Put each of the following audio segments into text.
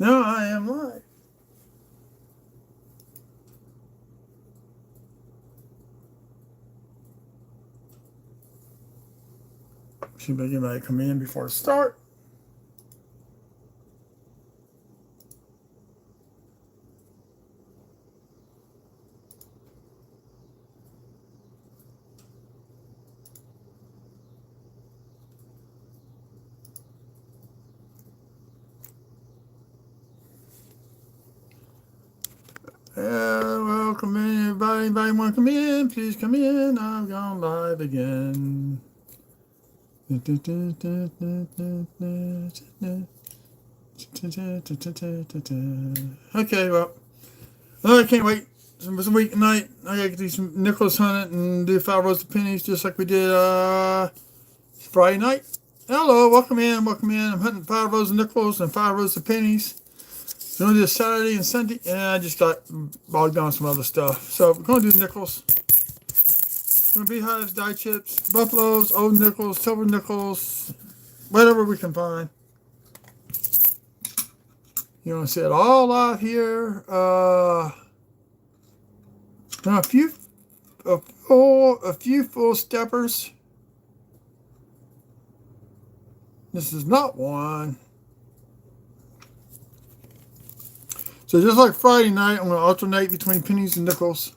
No, I am live. See if anybody come in before I start. Welcome in, everybody. Anybody want to come in? Please come in. I've gone live again. Okay, well, I can't wait. It was a weeknight. I gotta get these nickels hunted and do 5 rows of pennies just like we did Friday night. Hello, welcome in, welcome in. I'm hunting 5 rows of nickels and 5 rows of pennies. We're going to do Saturday and Sunday, and I just got bogged down with some other stuff. So we're going to do nickels. We're going to beehives, dye chips, buffaloes, old nickels, silver nickels, whatever we can find. You want to see it all out here. Now a few full steppers. This is not one. So just like Friday night, I'm going to alternate between pennies and nickels.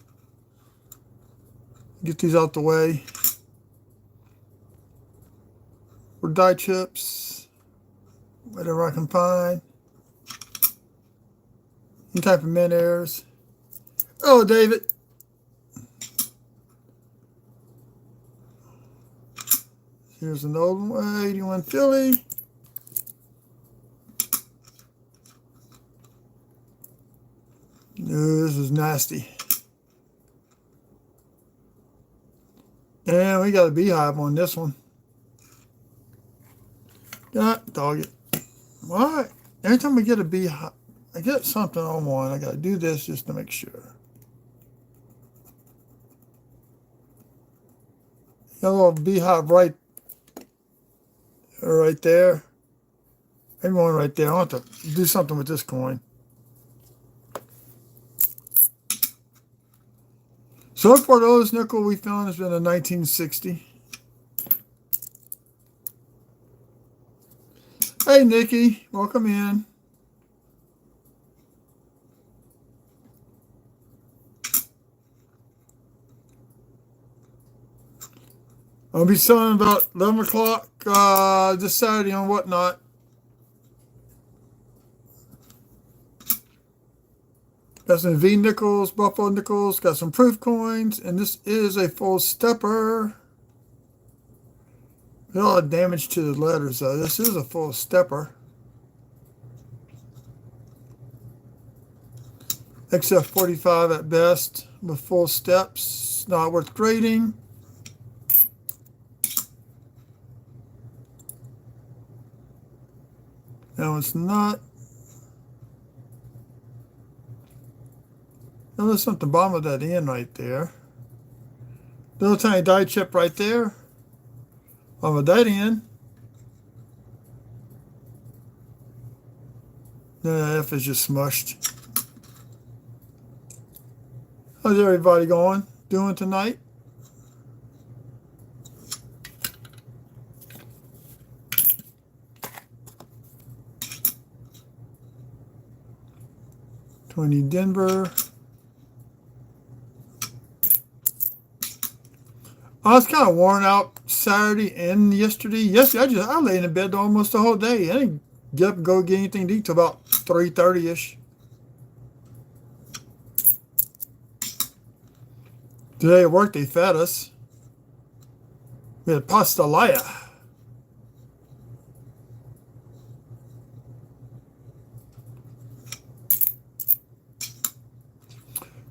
Get these out the way. For dye chips, whatever I can find. Any type of mint airs. Oh, David. Here's an old one, 81 Philly. This is nasty. And we got a beehive on this one. God, dog it. Why? Every time we get a beehive, I get something on one. I got to do this just to make sure. Got a little beehive right there. Maybe one right there. I want to do something with this coin. So far, the oldest nickel we found has been a 1960. Hey, Nikki, welcome in. I'll be selling about 11 o'clock this Saturday on Whatnot. Got some V nickels, buffalo nickels, got some proof coins, and this is a full stepper. A lot of damage to the letters though. This is a full stepper. XF 45 at best with full steps. Not worth grading. No, it's not. Now there's something at the bottom of that end right there. Little tiny die chip right there. Of that end. The F is just smushed. How's everybody doing tonight? $20 Denver. I was kind of worn out Saturday and yesterday. Yesterday, I laid in bed almost the whole day. I didn't get up and go get anything to eat till about 3:30ish. Today at work, they fed us. We had pastelaya.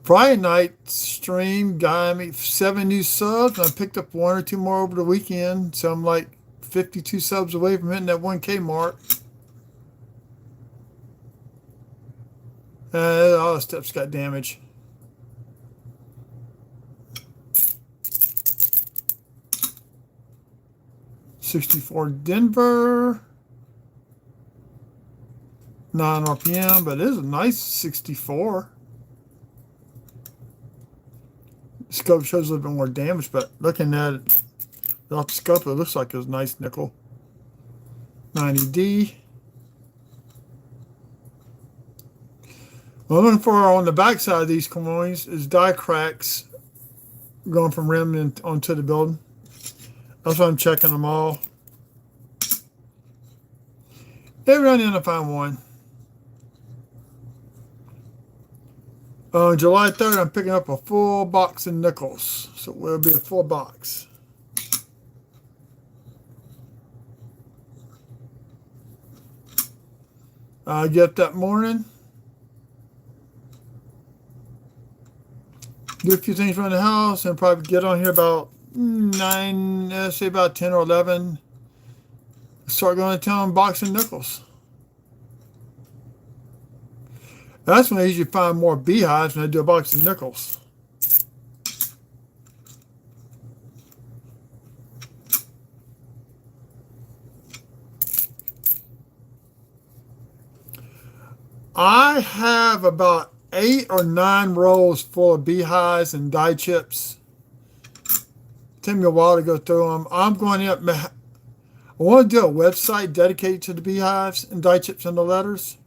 Friday night stream got me 7 new subs. And I picked up 1 or 2 more over the weekend. So I'm like 52 subs away from hitting that 1K mark. All the steps got damaged. $64 Denver. 9 RPM, but it is a nice 64. The scope shows a little bit more damage, but looking at it without the scope, it looks like it's a nice nickel. 90D. What I'm looking for on the back side of these coins is die cracks going from rim onto the building. That's why I'm checking them all. Every now and then I find one. On July 3rd, I'm picking up a full box of nickels. So it will be a full box. I get up that morning. Do a few things around the house and probably get on here about 9, say about 10 or 11. Start going to town boxing nickels. That's when I usually find more beehives when I do a box of nickels. I have about 8 or 9 rolls full of beehives and die chips. Take me a while to go through them. I'm going up. I want to do a website dedicated to the beehives and die chips and the letters.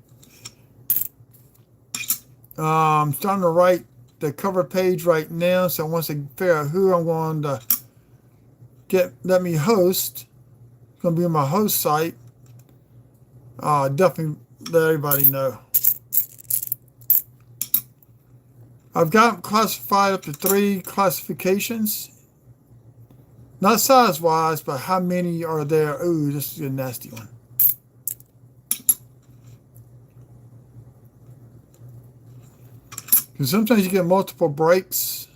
I'm starting to write the cover page right now, so once I figure out who I'm going to let me host, it's going to be my host site. Definitely let everybody know. I've got classified up to 3 classifications. Not size-wise, but how many are there? Ooh, this is a nasty one. Because sometimes you get multiple breaks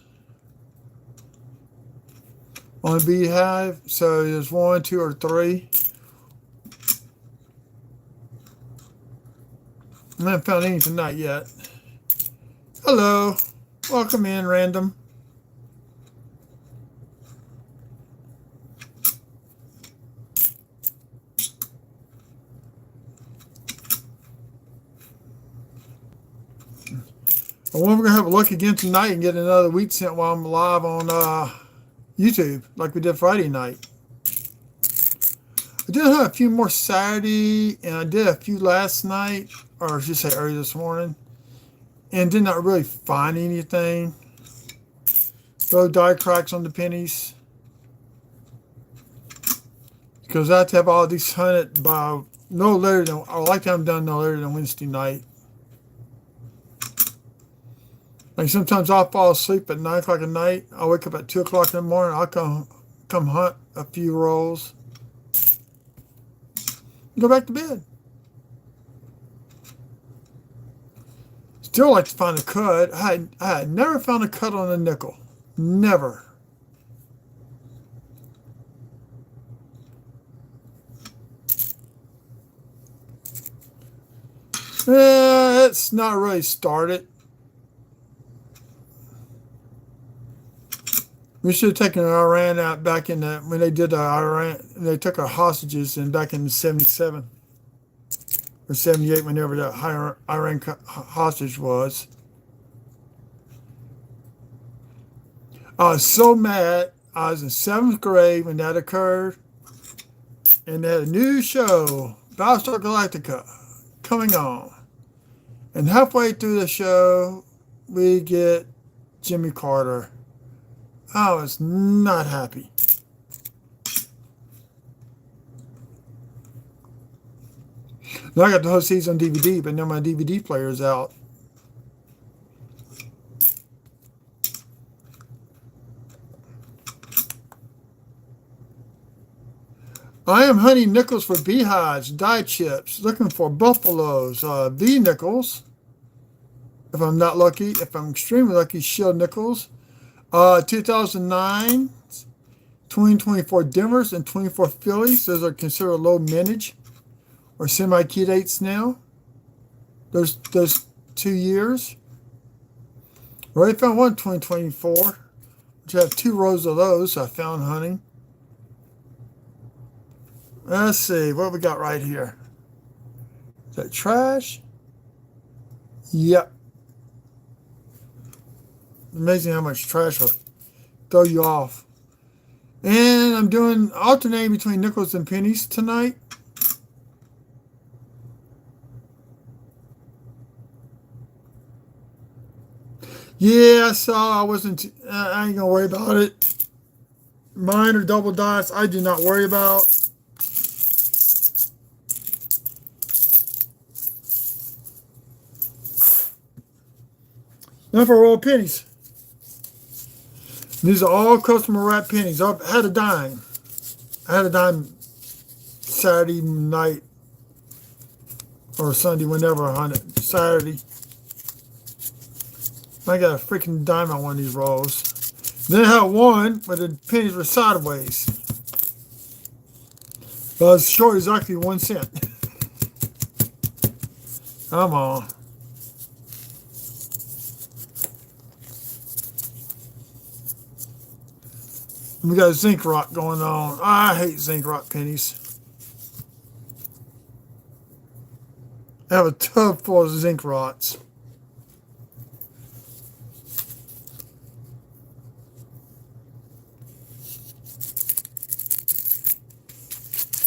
on a beehive. So there's 1, 2, or 3. I haven't found any tonight yet. Hello. Welcome in, random. I wonder if we're going to have a look again tonight and get another wheat scent while I'm live on YouTube, like we did Friday night. I did have a few more Saturday, and I did a few last night, or I should say early this morning, and did not really find anything. Throw die cracks on the pennies. Because I have to have all these hunted by no later than, I like to have them done no later than Wednesday night. Like sometimes I'll fall asleep at 9 o'clock at night. I'll wake up at 2 o'clock in the morning. I'll come hunt a few rolls. Go back to bed. Still like to find a cut. I had never found a cut on a nickel. Never. It's not really started. We should have taken Iran out back in the, when they did the Iran, they took our hostages in back in 77 or 78, whenever the Iran hostage was. I was so mad. I was in 7th grade when that occurred, and they had a new show, Battlestar Galactica, coming on. And halfway through the show, we get Jimmy Carter. I was not happy. Now I got the whole season on DVD, but now my DVD player is out. I am hunting nickels for beehives, die chips, looking for buffaloes, V nickels. If I'm not lucky, if I'm extremely lucky, shield nickels. 2009, 2024 dimmers and 24 fillies. Those are considered low mintage or semi-chedates now. Those 2 years. Already found one in 2024, which I have 2 rows of those I found hunting. Let's see what we got right here. Is that trash? Yep. Amazing how much trash will throw you off. And I'm doing alternating between nickels and pennies tonight. Yeah, I saw. I wasn't. I ain't gonna worry about it. Mine are double dots. I do not worry about. Now for roll pennies. These are all customer wrap pennies. I had a dime. I had a dime Saturday night or Sunday, whenever I hunted. Saturday. I got a freaking dime on one of these rolls. Then I had one, but the pennies were sideways. I was short exactly 1 cent. Come on. We got zinc rot going on. I hate zinc rot pennies. I have a tub full of zinc rots.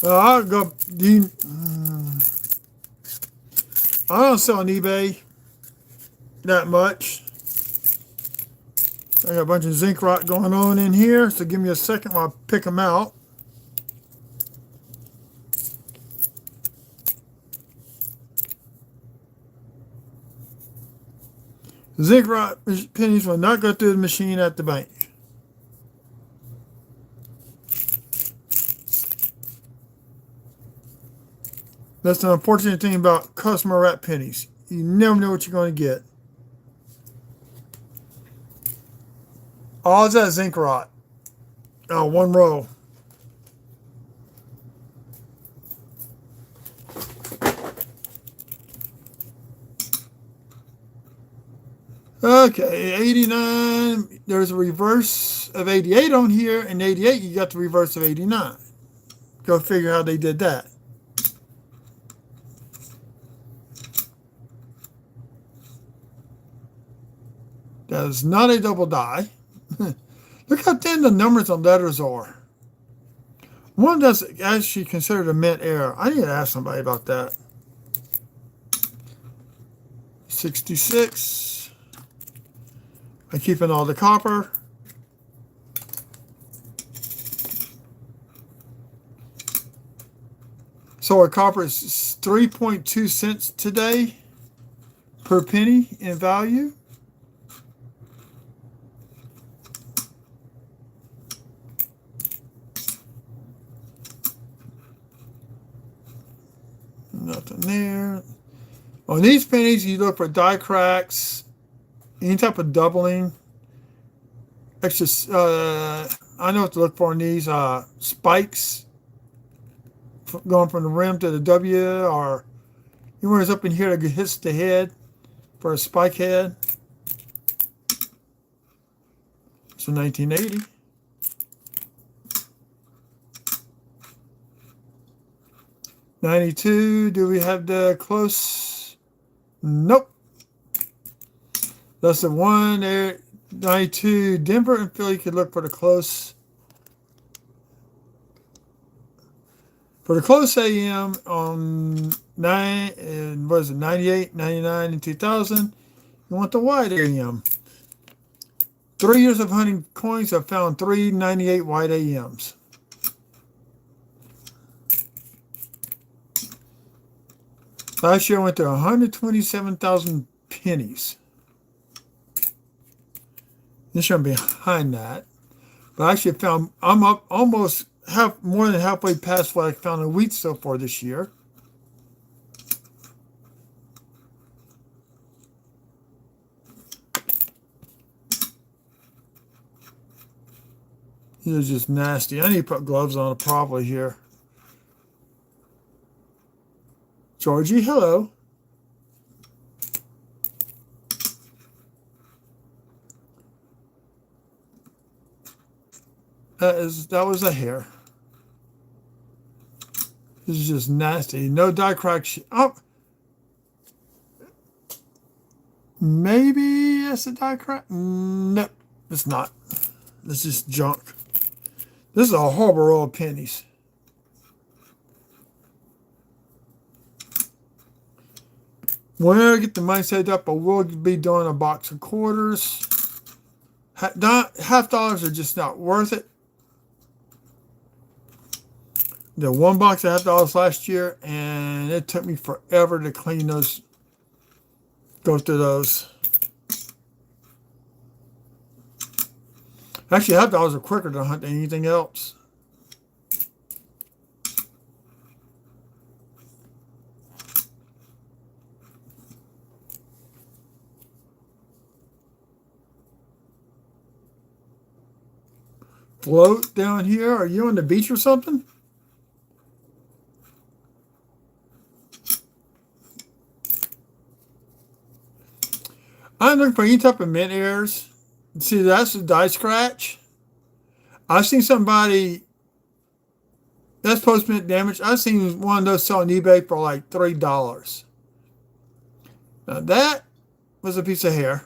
I'll go. I don't sell on eBay that much. I got a bunch of zinc rot going on in here, so give me a second while I pick them out. Zinc rot pennies will not go through the machine at the bank. That's the unfortunate thing about customer wrap pennies. You never know what you're going to get. All that zinc rot. Oh, one row. Okay, 89. There's a reverse of 88 on here, and 88 you got the reverse of 89. Go figure how they did that. That is not a double die. Look how thin the numbers on letters are. One that's actually considered a mint error. I need to ask somebody about that. 66. I'm keeping all the copper. So our copper is 3.2 cents today per penny in value. Nothing there. On these pennies, you look for die cracks, any type of doubling. Extra, I know what to look for in these spikes going from the rim to the W, or anywhere up in here that hits the head for a spike head. So 1980. '92, do we have the close? Nope. That's the one there. 92, Denver and Philly could look for the close. For the close AM on 98, 99, and 2000, you want the wide AM. 3 years of hunting coins, I've found 398 wide AMs. Last year I went to 127,000 pennies. This year I'm behind that. But I actually found, I'm up almost more than halfway past what I found in wheat so far this year. These are just nasty. I need to put gloves on probably here. Georgie, hello. That was a hair. This is just nasty. No die crack. Oh, Maybe it's a die crack. Nope, it's not. It's just junk. This is a horrible roll of pennies. When I get the money saved up, I will be doing a box of quarters. Half dollars are just not worth it. The one box of $half last year, and it took me forever to clean those, go through those. Actually, $half are quicker to hunt than anything else. Float down here. Are you on the beach or something? I'm looking for any type of mint airs. See, that's a die scratch. I've seen somebody, that's post-mint damage. I've seen one of those sell on eBay for like $3. Now that was a piece of hair.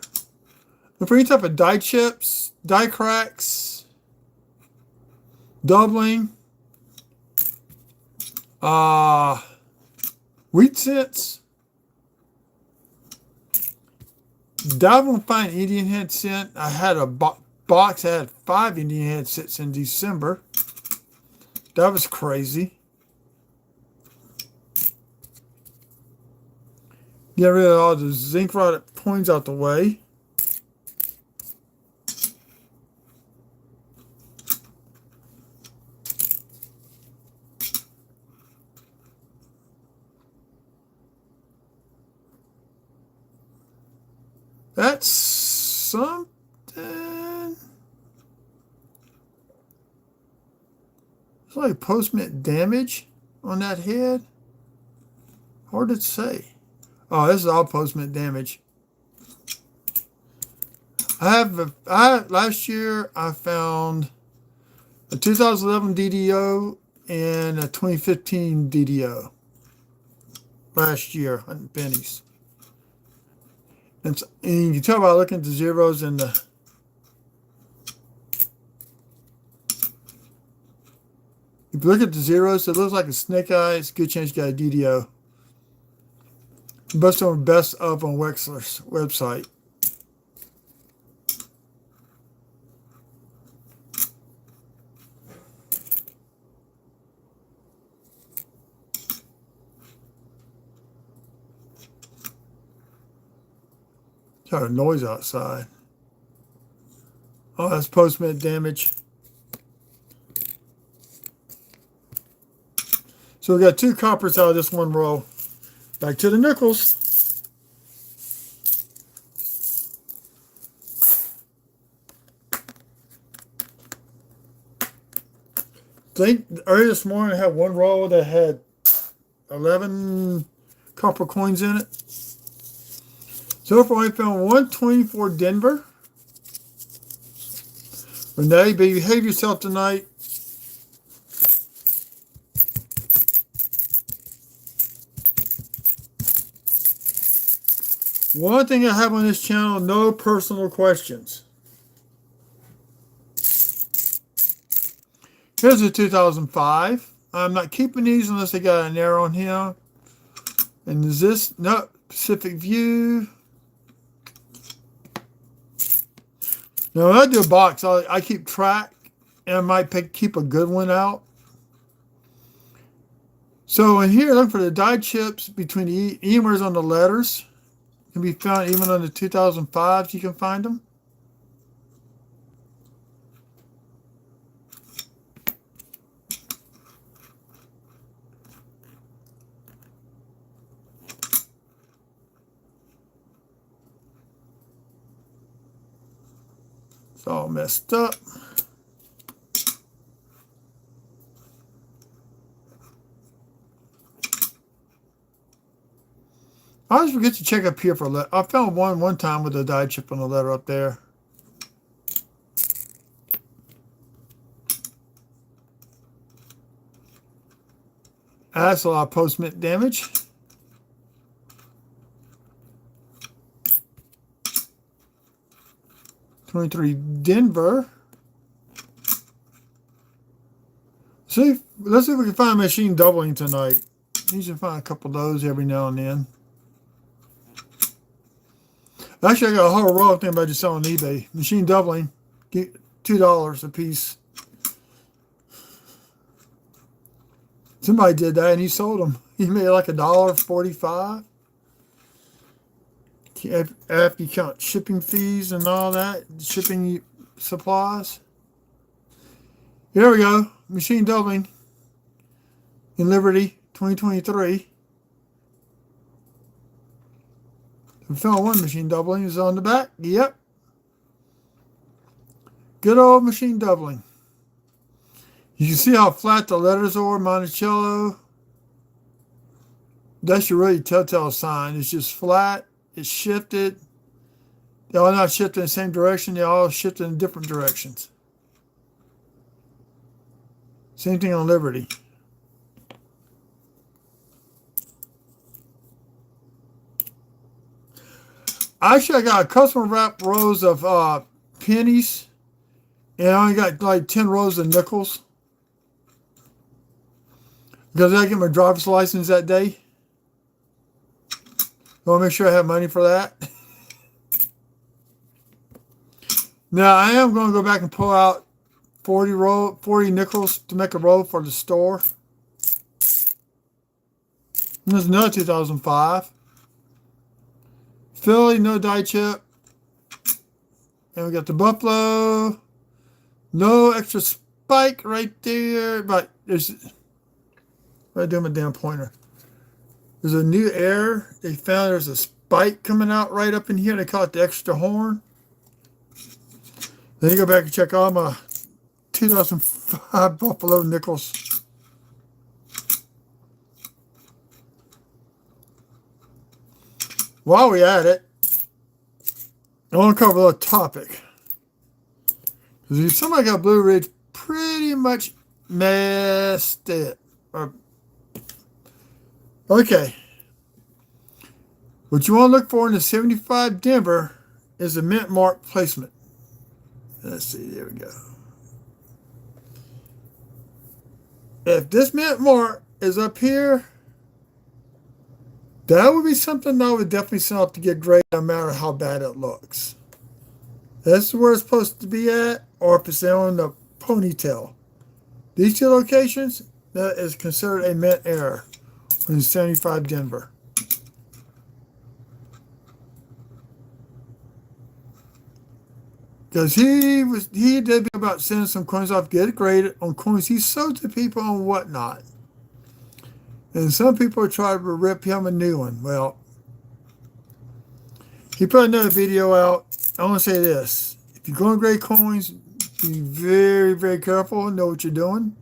Look for any type of die chips, die cracks, doubling, wheat cents. Dive on fine Indian head scent. I had a box that had 5 Indian head scents in December. That was crazy. Get rid of all the zinc rotted coins out the way. That's something. It's like post-mint damage on that head. Hard to say. Oh, this is all post-mint damage. Last year I found a 2011 DDO and a 2015 DDO. Last year on pennies. And you can tell by looking at the zeros and the if you look at the zeros, it looks like a snake eye. It's a good chance you got a DDO. Best of on Wexler's website. Got a noise outside. Oh, that's post-mint damage. So we got 2 coppers out of this one row. Back to the nickels. I think early this morning I had one row that had 11 copper coins in it. So far I found 124 Denver. Renee, behave yourself tonight. One thing I have on this channel, no personal questions. Here's a 2005. I'm not keeping these unless they got an arrow on here. And is this, no, Pacific View. Now when I do a box, I keep track and I might keep a good one out. So in here, look for the die chips between the emer's on the letters. Can be found even on the 2005s, you can find them. It's all messed up. I always forget to check up here for a letter. I found one time with a die chip on the letter up there. That's a lot of post-mint damage. 23 Denver. Let's see if we can find a machine doubling tonight. Usually find a couple of those every now and then. Actually, I got a whole row of things I just saw on eBay. Machine doubling, get $2 a piece. Somebody did that and he sold them. He made like $1.45. After you count shipping fees and all that, shipping supplies. Here we go. Machine doubling in Liberty 2023. We found one machine doubling. Is on the back. Yep. Good old machine doubling. You can see how flat the letters are, Monticello. That's your really telltale sign. It's just flat. It's shifted. They're all not shifted in the same direction. They all shifted in different directions. Same thing on Liberty. Actually, I got a customer wrap rows of pennies. And I only got like 10 rows of nickels. Because I get my driver's license that day. I want to make sure I have money for that. Now, I am going to go back and pull out 40 nickels to make a roll for the store. And there's another 2005. Philly, no die chip. And we got the Buffalo. No extra spike right there. But there's... What do I do with my damn pointer? There's a new error. They found there's a spike coming out right up in here. They call it the extra horn. Then you go back and check all my 2005 Buffalo nickels. While we're at it, I want to cover a little topic. Because if somebody got Blue Ridge pretty much messed it. Okay. What you want to look for in the 75 Denver is a mint mark placement. Let's see, there we go. If this mint mark is up here, that would be something I would definitely send off to get graded no matter how bad it looks. That's where it's supposed to be at, or if it's on the ponytail. These two locations, that is considered a mint error in 75 Denver. Because he did about sending some coins off, get it graded on coins he sold to people and whatnot. And some people are trying to rip him a new one. Well, he put another video out. I want to say this. If you're going to grade coins, be very, very careful. Know what you're doing.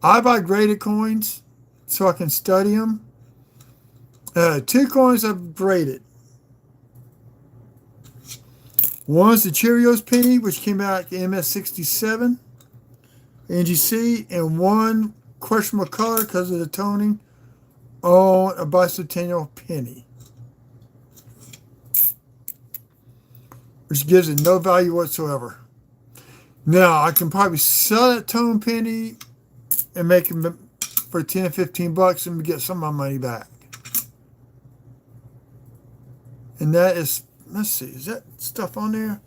I buy graded coins so I can study them. 2 coins I've graded. One's the Cheerios penny, which came out at MS67 NGC, and one questionable color because of the toning on a bicentennial penny, which gives it no value whatsoever. Now, I can probably sell that tone penny and make it for 10 or 15 bucks and get some of my money back. And that is, let's see, is that stuff on there?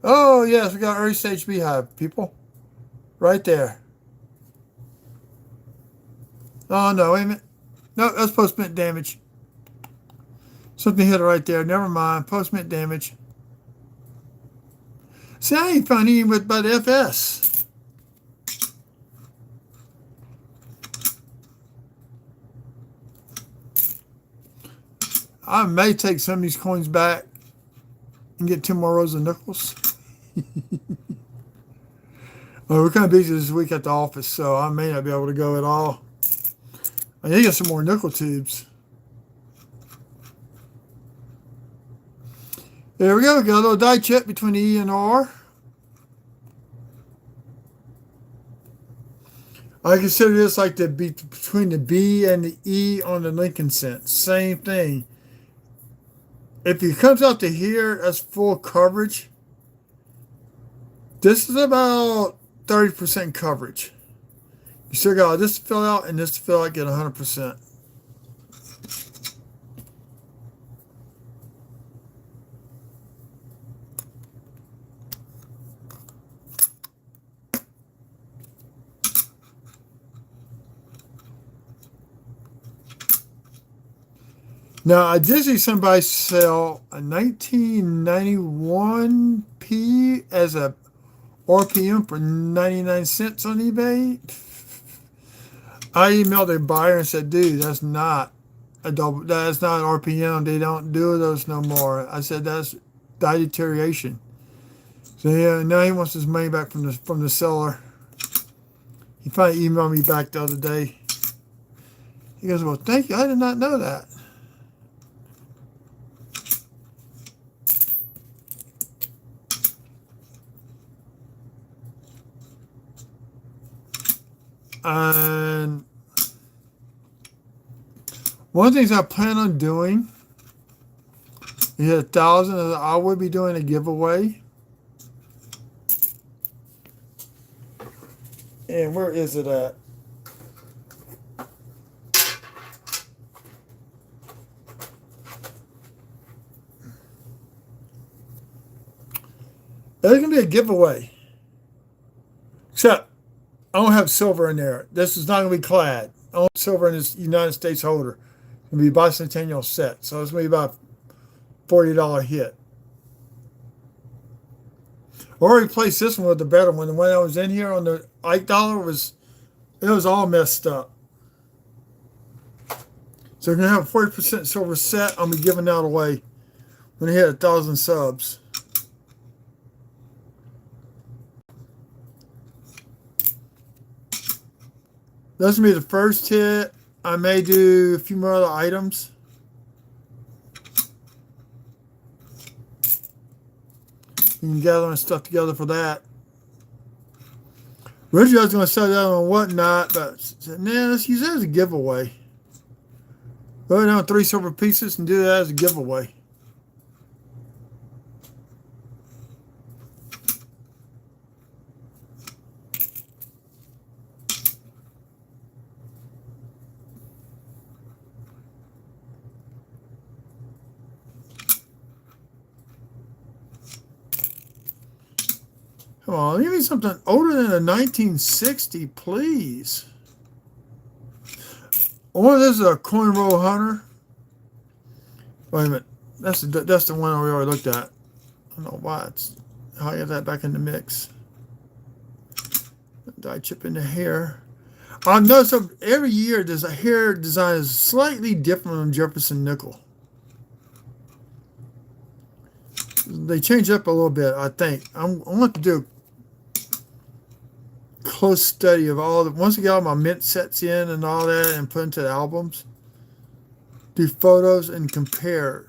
Oh, yes, we got early stage beehive, people. Right there. Oh, no, wait a minute. No, that's post-mint damage. Something hit it right there. Never mind. Post-mint damage. See, I ain't found any by the FS. I may take some of these coins back and get 2 more rows of nickels. Well, we're kind of busy this week at the office, so I may not be able to go at all. I need to get some more nickel tubes. There we go. We got a little die chip between the E and R. I consider this like the between the B and the E on the Lincoln cent. Same thing. If it comes out to here, that's full coverage. This is about 30% coverage. You still got this to fill out and this to fill out, get 100%. Now, I did see somebody sell a 1991 P as a RPM for 99 cents on eBay. I emailed the buyer and said, dude, that's not that's not an RPM. They don't do those no more. I said, that's die deterioration. So yeah, now he wants his money back from the seller. He finally emailed me back the other day. He goes, well, thank you. I did not know that. And one of the things I plan on doing, you hit 1,000, I will be doing a giveaway. And where is it at? There's going to be a giveaway. Except, I don't have silver in there. This is not going to be clad. I don't have silver in this United States holder. It's going to be a bicentennial set. So it's going to be about a $40 hit. I already replaced this one with the better one. The one that was in here on the Ike dollar it was all messed up. So we're going to have a 40% silver set. I'm going to be giving that away when I hit 1,000 subs. That's going to be the first hit. I may do a few more other items. You can gather my stuff together for that. Originally, I was going to sell that on whatnot, but I said, nah, let's use that as a giveaway. Go down 3 silver pieces and do that as a giveaway. Come on, give me something older than a 1960, please. Or this is a coin roll hunter. Wait a minute, that's the one we already looked at. I don't know why how I got that back in the mix. Die chip in the hair. I noticed every year there's a hair design is slightly different on Jefferson nickel. They change up a little bit, I think. I want to do a close study of all the, once I get all my mint sets in and all that and put into the albums, do photos and compare.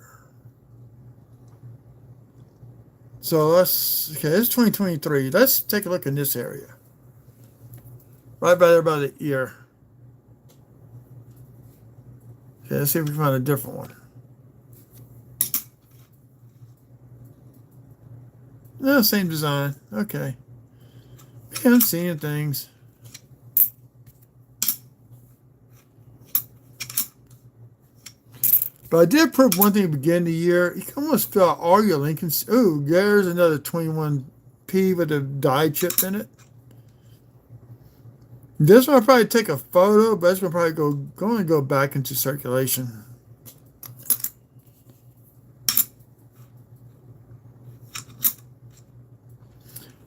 So let's, okay, it's 2023. Let's take a look in this area. Right by there by the ear. Okay, let's see if we can find a different one. No, same design. Okay. Yeah, I'm seeing things. But I did prove one thing at the beginning of the year. You can almost fill out all your Lincolns. Ooh, there's another 21P with a die chip in it. This one I'll probably take a photo, but this one will probably go back into circulation.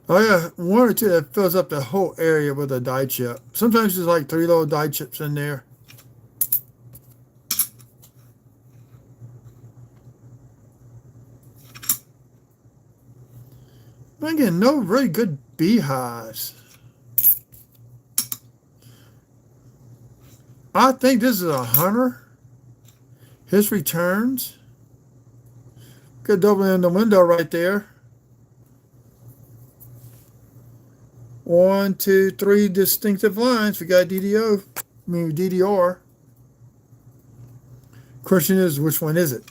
Oh yeah, one or two that fills up the whole area with a die chip. Sometimes there's like 3 little die chips in there. I'm getting no really good beehives. I think this is a hunter. His returns. Could double in the window right there. 1, 2, 3 distinctive lines. We got DDR. Question is, which one is it?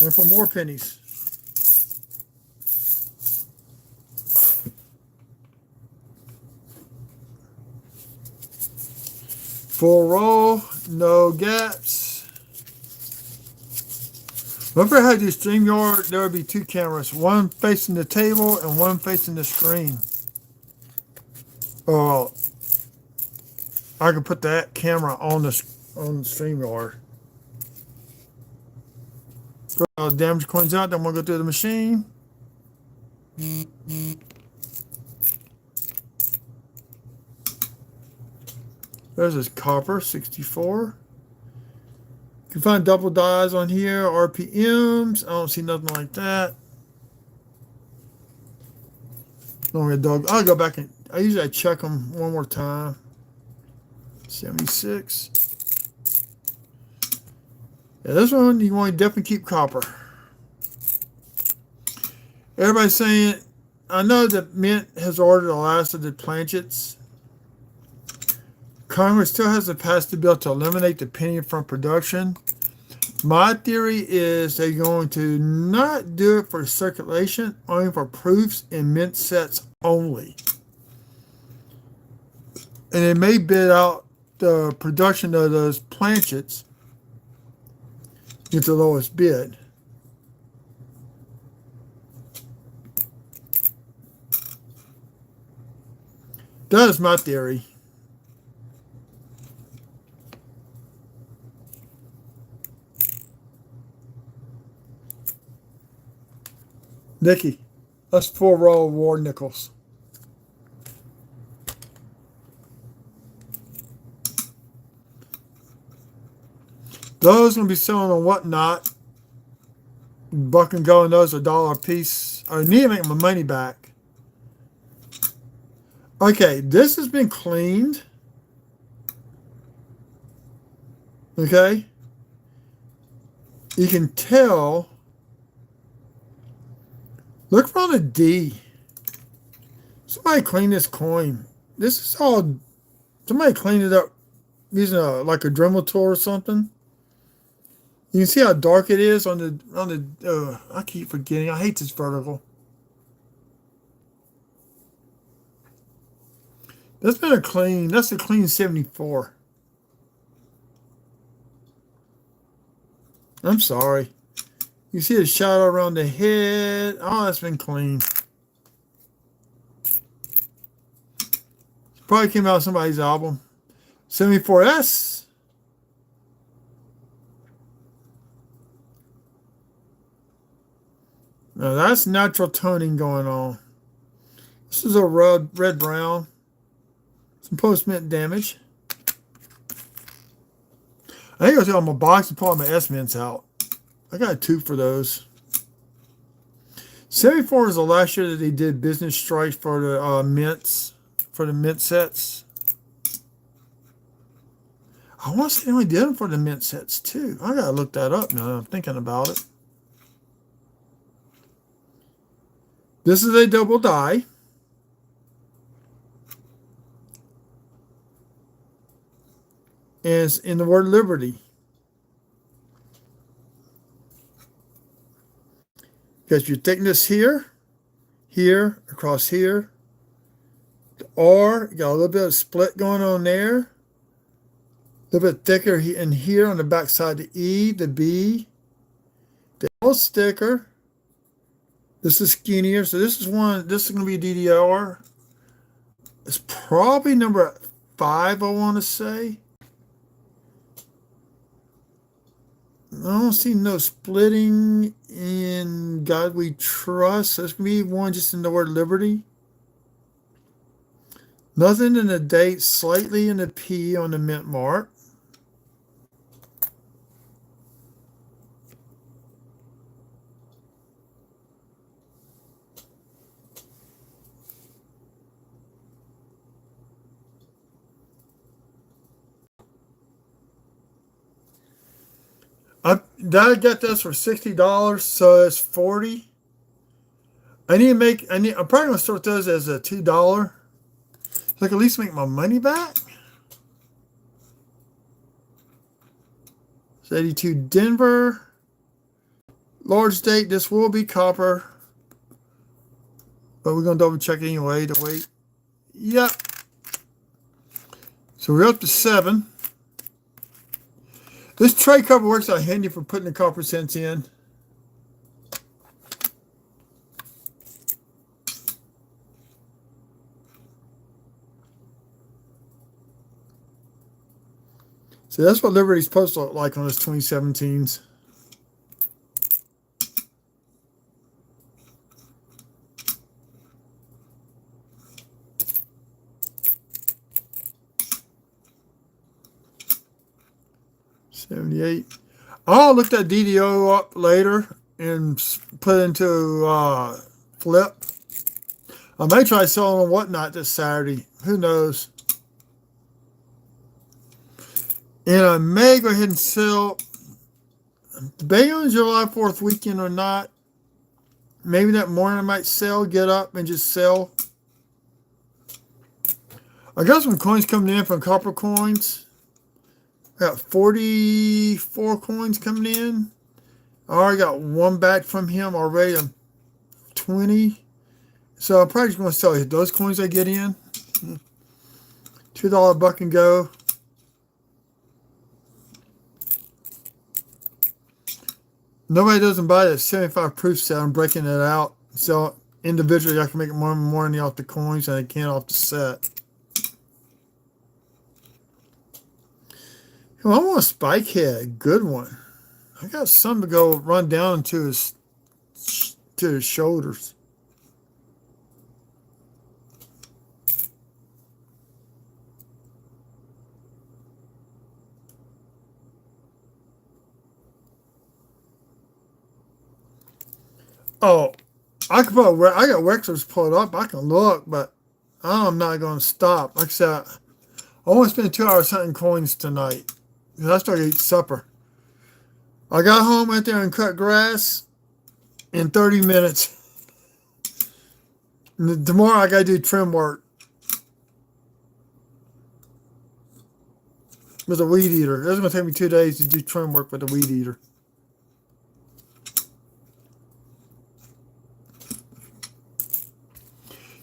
And for more pennies. Full roll, no gaps. Whenever I had your StreamYard, there would be two cameras, one facing the table and one facing the screen. Oh, I could put that camera on the StreamYard. Throw all the damaged coins out, then we'll go through the machine. There's this copper, 64. You can find double dies on here, RPMs. I don't see nothing like that. I'll go back and I usually check them one more time. 76. Yeah, this one you want to definitely keep copper. Everybody's saying, I know that Mint has ordered the last of the planchets. Congress still has the passed a bill to eliminate the penny from production. My theory is they're going to not do it for circulation, only for proofs and mint sets only. And they may bid out the production of those planchets at the lowest bid. That is my theory. Nikki, that's 4 roll war nickels. Those going to be selling on Whatnot. Buck and Go, and those are $1 a piece. I need to make my money back. Okay, this has been cleaned. Okay. You can tell. Look for the D. Somebody clean this coin. This is all. Somebody cleaned it up using like a Dremel tool or something. You can see how dark it is on the. I keep forgetting. I hate this vertical. That's been a clean. That's a clean 74. I'm sorry. You see the shadow around the head. Oh, that's been clean. Probably came out of somebody's album. 74S. Now that's natural toning going on. This is a red brown. Some post-mint damage. I think I'll do on my box and pull all my S-mints out. I got 2 for those. 74 is the last year that they did business strikes for the mints, for the mint sets. I want to say they only did them for the mint sets too. I gotta look that up now that I'm thinking about it. This is a double die. And it's in the word Liberty. Because your thickness here, here, across here. The R, you got a little bit of split going on there. A little bit thicker in here on the back side. The E, the B, the L sticker. This is skinnier. So this is one, this is going to be DDR. It's probably number 5, I want to say. I don't see no splitting in God We Trust. So it's going to be one just in the word Liberty. Nothing in the date, slightly in the P on the mint mark. I got this for $60, so it's 40. I'm probably gonna start those as a $2. So I can at least make my money back. It's 82 Denver. Large date, this will be copper. But we're gonna double check anyway to wait. Yep. So we're up to 7. This tray cover works out handy for putting the copper cents in. So that's what Liberty's supposed to look like on his 2017s. $78. I'll look that DDO up later and put into flip. I may try selling on Whatnot this Saturday. Who knows? And I may go ahead and sell, debating on July 4th weekend or not. Maybe that morning I might sell, get up and just sell. I got some coins coming in from Copper Coins. I got 44 coins coming in. I already got one back from him already. I'm 20. So I'm probably just going to sell those coins I get in. $2 buck and go. Nobody doesn't buy that 75 proof set. I'm breaking it out. So individually, I can make more money off the coins than I can off the set. Well, I want a spike head, good one. I got some to go run down to his shoulders. Oh, I got Wexler's pulled up. I can look, but I'm not going to stop. Like I said, I want to spend 2 hours hunting coins tonight. Because I started to eat supper. I got home, went there and cut grass in 30 minutes. And tomorrow I got to do trim work with a weed eater. It's going to take me 2 days to do trim work with a weed eater.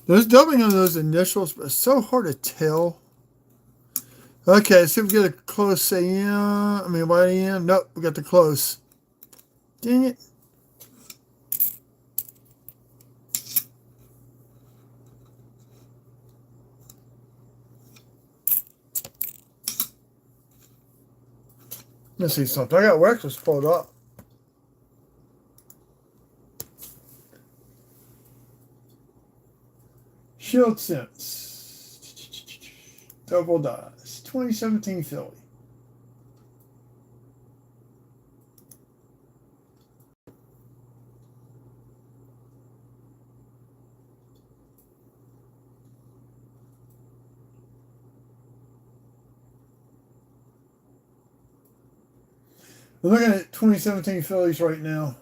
There's doubling on those initials, but it's so hard to tell. Okay, let's see if we get a close wide AM. Nope, we got the close. Dang it. Let's see something. I got Wexler's pulled up. Shield Sense. Double dice. 2017 Philly. We're looking at 2017 Phillies right now.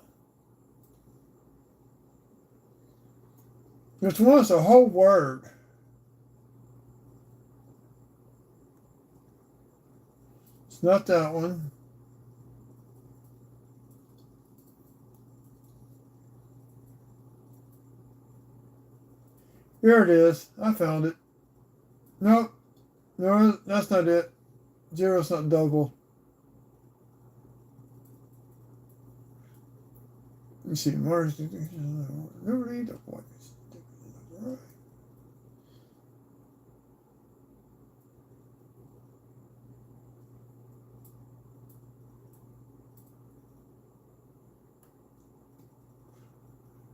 Which was a whole word. It's not that one. Here it is. I found it. Nope. No, that's not it. Zero's not double. Let me see. Where's the Liberty? The point. Right.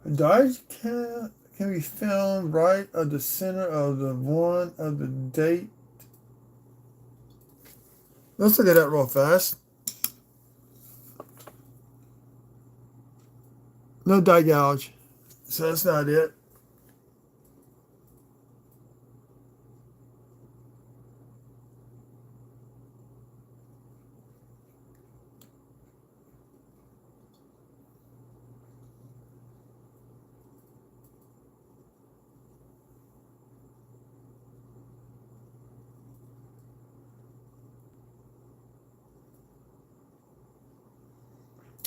A dice can be found right at the center of the one of the date. Let's look at that real fast. No die gouge, so that's not it.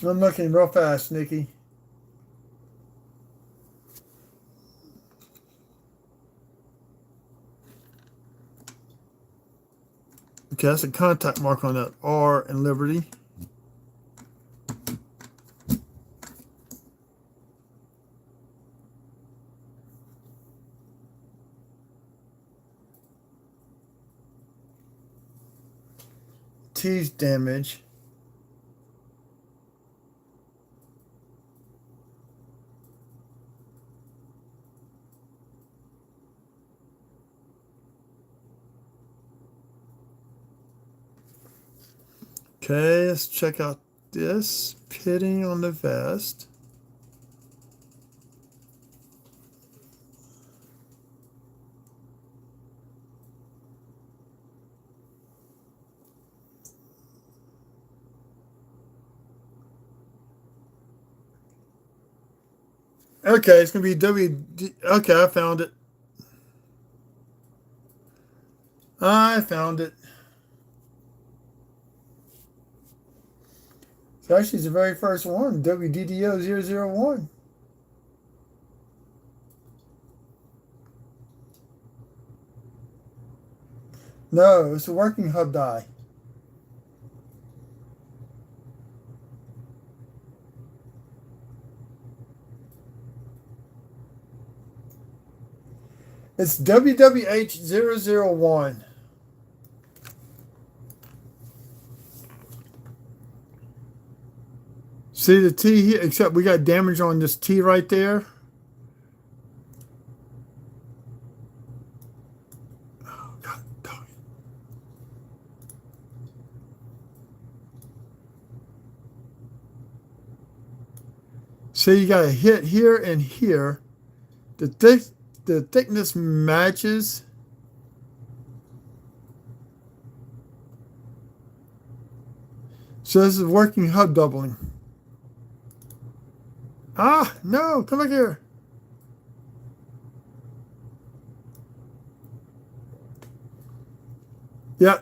I'm looking real fast, Nikki. Okay, that's a contact mark on that R in Liberty. T's damage. Okay, let's check out this pitting on the vest. Okay, it's going to be WD. Okay, I found it. I found it. So actually, it's the very first one, WDDO001. No, it's a working hub die. It's WWH001. See the T here, except we got damage on this T right there. Oh, God, dog it. See, you got a hit here and here. The thickness matches. So this is working hub doubling. Ah, no, come back here. Yeah,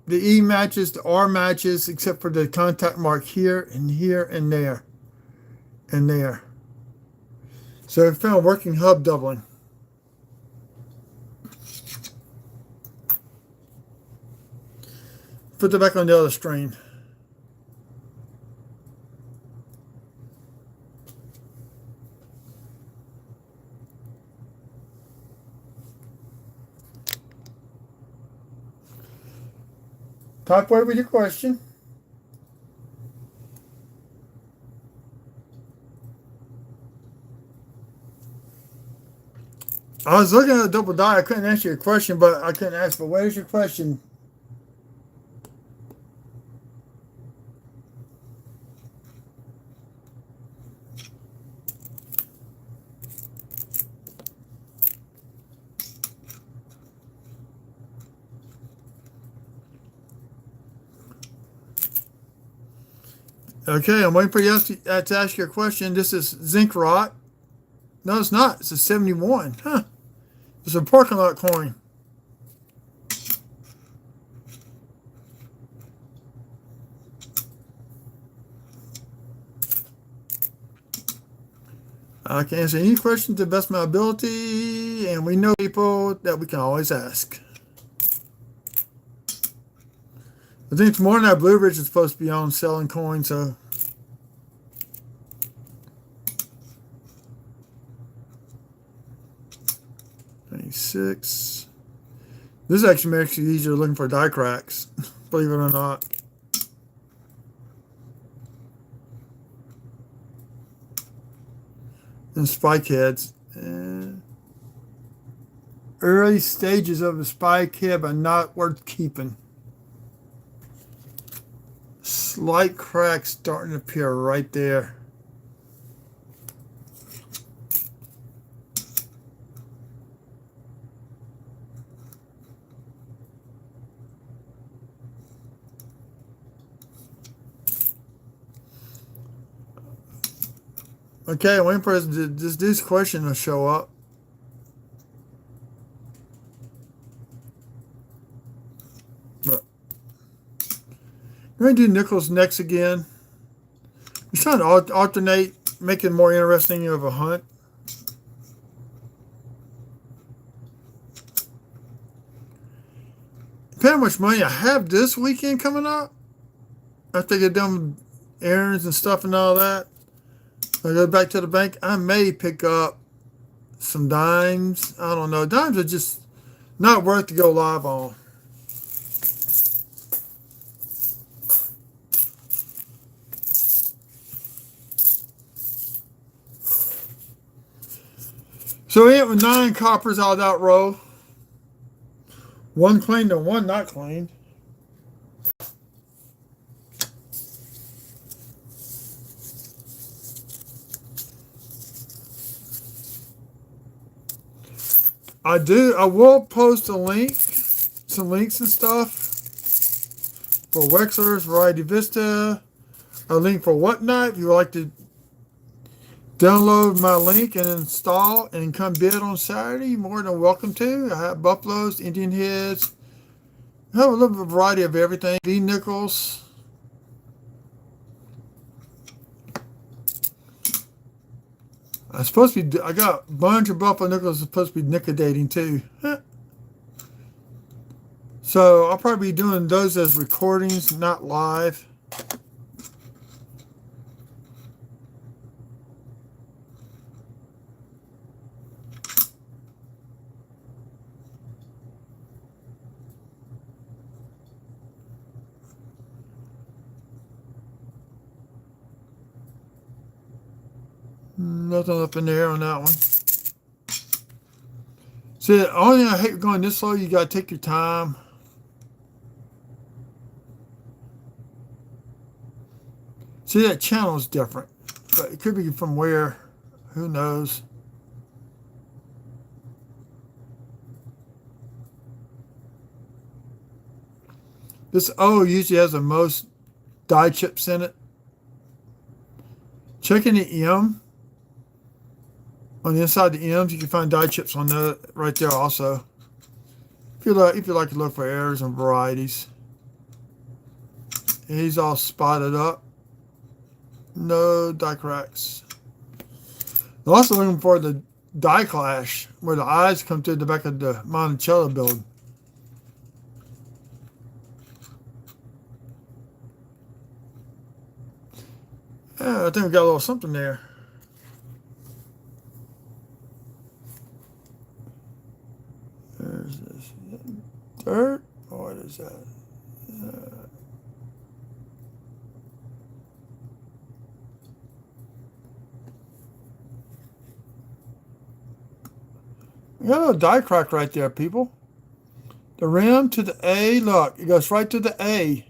the E matches, the R matches, except for the contact mark here and here and there and there. So I found working hub doubling. Put it back on the other string. Talk away with your question. I was looking at a double die. I couldn't answer your question, but I couldn't ask. But what is your question? Okay, I'm waiting for you to ask your question. This is zinc rot. No, it's not. It's a 71. Huh. It's a parking lot coin. I can answer any question to the best of my ability, and we know people that we can always ask. I think tomorrow night Blue Ridge is supposed to be on selling coins, so. Six. This actually makes it easier looking for die cracks, believe it or not. And spike heads. Early stages of a spike head, but not worth keeping. Slight cracks starting to appear right there. Okay, I'm waiting for this question to show up. But we're going to do nickels next again. Just trying to alternate, make it more interesting of a hunt. Depending on how much money I have this weekend coming up, after I get done with errands and stuff and all that, I go back to the bank, I may pick up some dimes. I don't know. Dimes are just not worth to go live on. So we have 9 coppers out of that row. 1 cleaned and 1 not cleaned. I will post a link, some links and stuff for Wexler's Variety Vista, a link for Whatnot if you would like to download my link and install and come bid on Saturday. You're more than welcome to. I have buffaloes, Indian heads. I have a little bit of variety of everything. V nickels. I got a bunch of buffalo nickels supposed to be nickodating too. So I'll probably be doing those as recordings, not live. Nothing up in there on that one. See, the only thing I hate going this slow, you got to take your time. See, that channel is different. But it could be from where. Who knows? This O usually has the most die chips in it. Checking the M. On the inside of the M's, you can find die chips on that right there also. If you like to look for errors and varieties. And he's all spotted up. No die cracks. I'm also looking for the die clash, where the eyes come through the back of the Monticello build. Yeah, I think we got a little something there. There's this dirt. What is that? We got a little die crack right there, people. The rim to the A, look, it goes right to the A.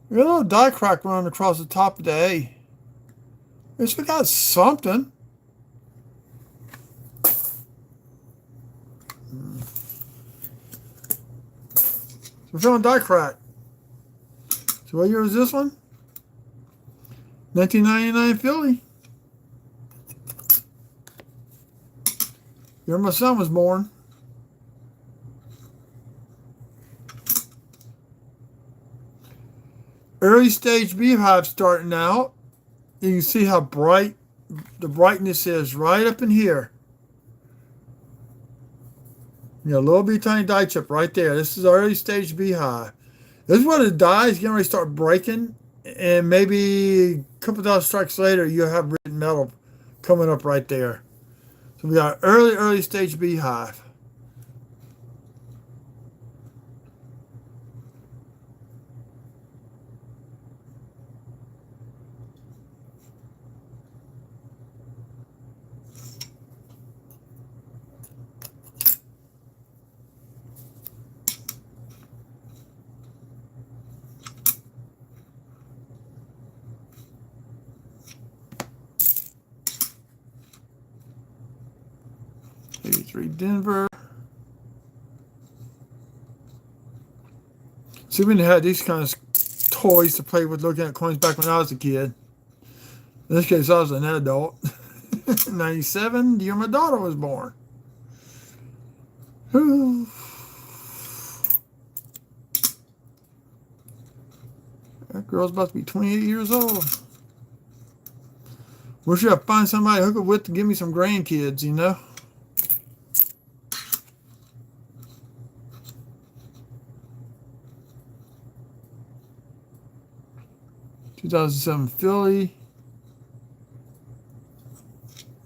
We got a little die crack running across the top of the A. At least we got something. We're feeling die crack. So what year is this one? 1999 Philly. Year my son was born. Early stage beehive starting out. You can see how bright the brightness is right up in here. You know, a little bitty tiny die chip right there. This is early stage beehive. This is where the die is getting ready to start breaking. And maybe a couple thousand strikes later, you'll have written metal coming up right there. So we got early stage beehive. Denver. See, we had these kind of toys to play with looking at coins back when I was a kid. In this case, I was an adult. 97, the year my daughter was born. That girl's about to be 28 years old. Wish I find somebody to hook up with to give me some grandkids, you know? ...2007 Philly.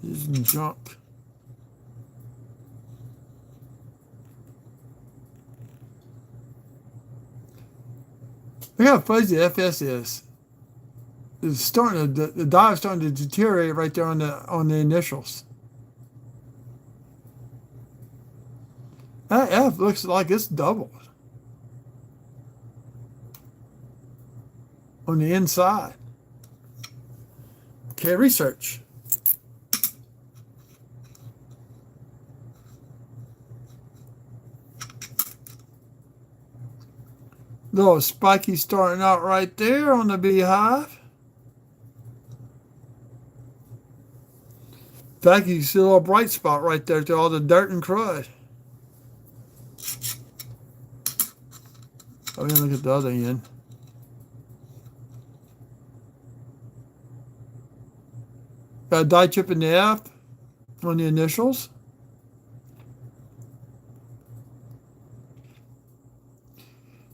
Here's some junk. Look how fuzzy the FS is. It's starting to, the dive's starting to deteriorate right there on the initials. That F looks like it's doubled on the inside. Okay, research. Little spiky starting out right there on the beehive. In fact, you can see a little bright spot right there to all the dirt and crud. Oh, yeah, look at the other end. Got a dye chip in the F on the initials.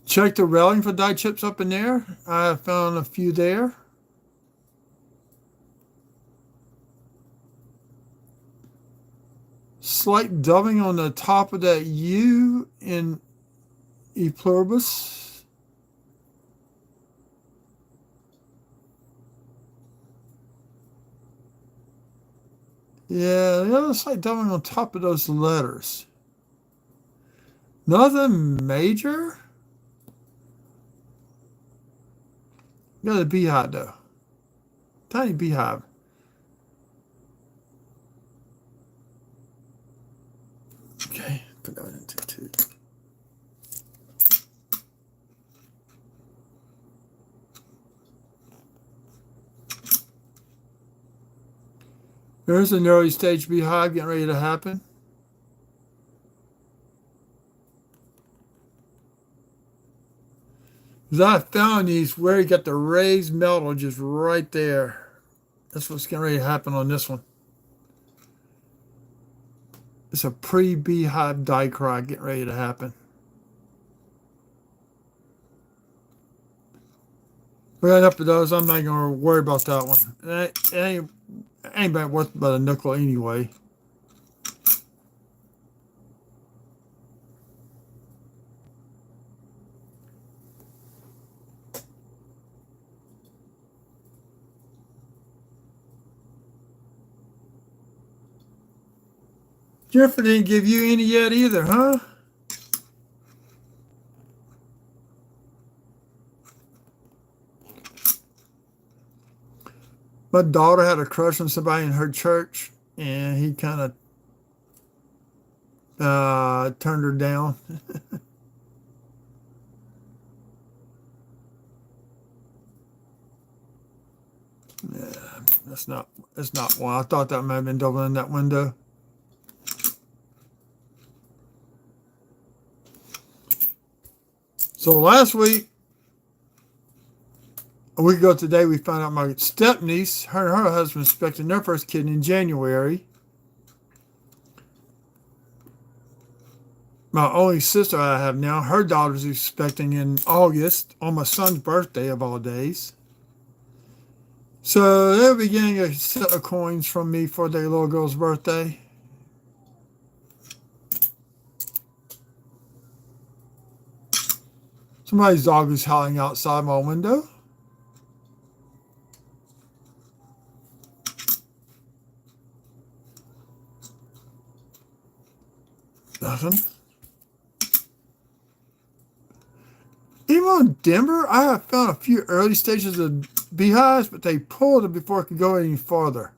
Check the railing for dye chips up in there. I found a few there. Slight dubbing on the top of that U in E pluribus. Yeah, the other slight dubbing on top of those letters. Nothing major. Got a beehive though. Tiny beehive. Okay, put that into two. There's an early stage beehive getting ready to happen. I found these where you got the raised metal just right there. That's what's getting ready to happen on this one. It's a pre-beehive die cry getting ready to happen. We got enough of those. I'm not going to worry about that one. It ain't worth but a nickel anyway. Jennifer didn't give you any yet either, huh? My daughter had a crush on somebody in her church, and he kind of turned her down. Yeah, that's not one. I thought that might have been double in that window. So last week, a week ago today, we found out my stepniece, her and her husband expecting their first kid in January. My only sister I have now, her daughter's expecting in August on my son's birthday of all days. So they'll be getting a set of coins from me for their little girl's birthday. Somebody's dog is howling outside my window. Nothing. Even in Denver, I have found a few early stages of beehives, but they pulled them before it could go any farther.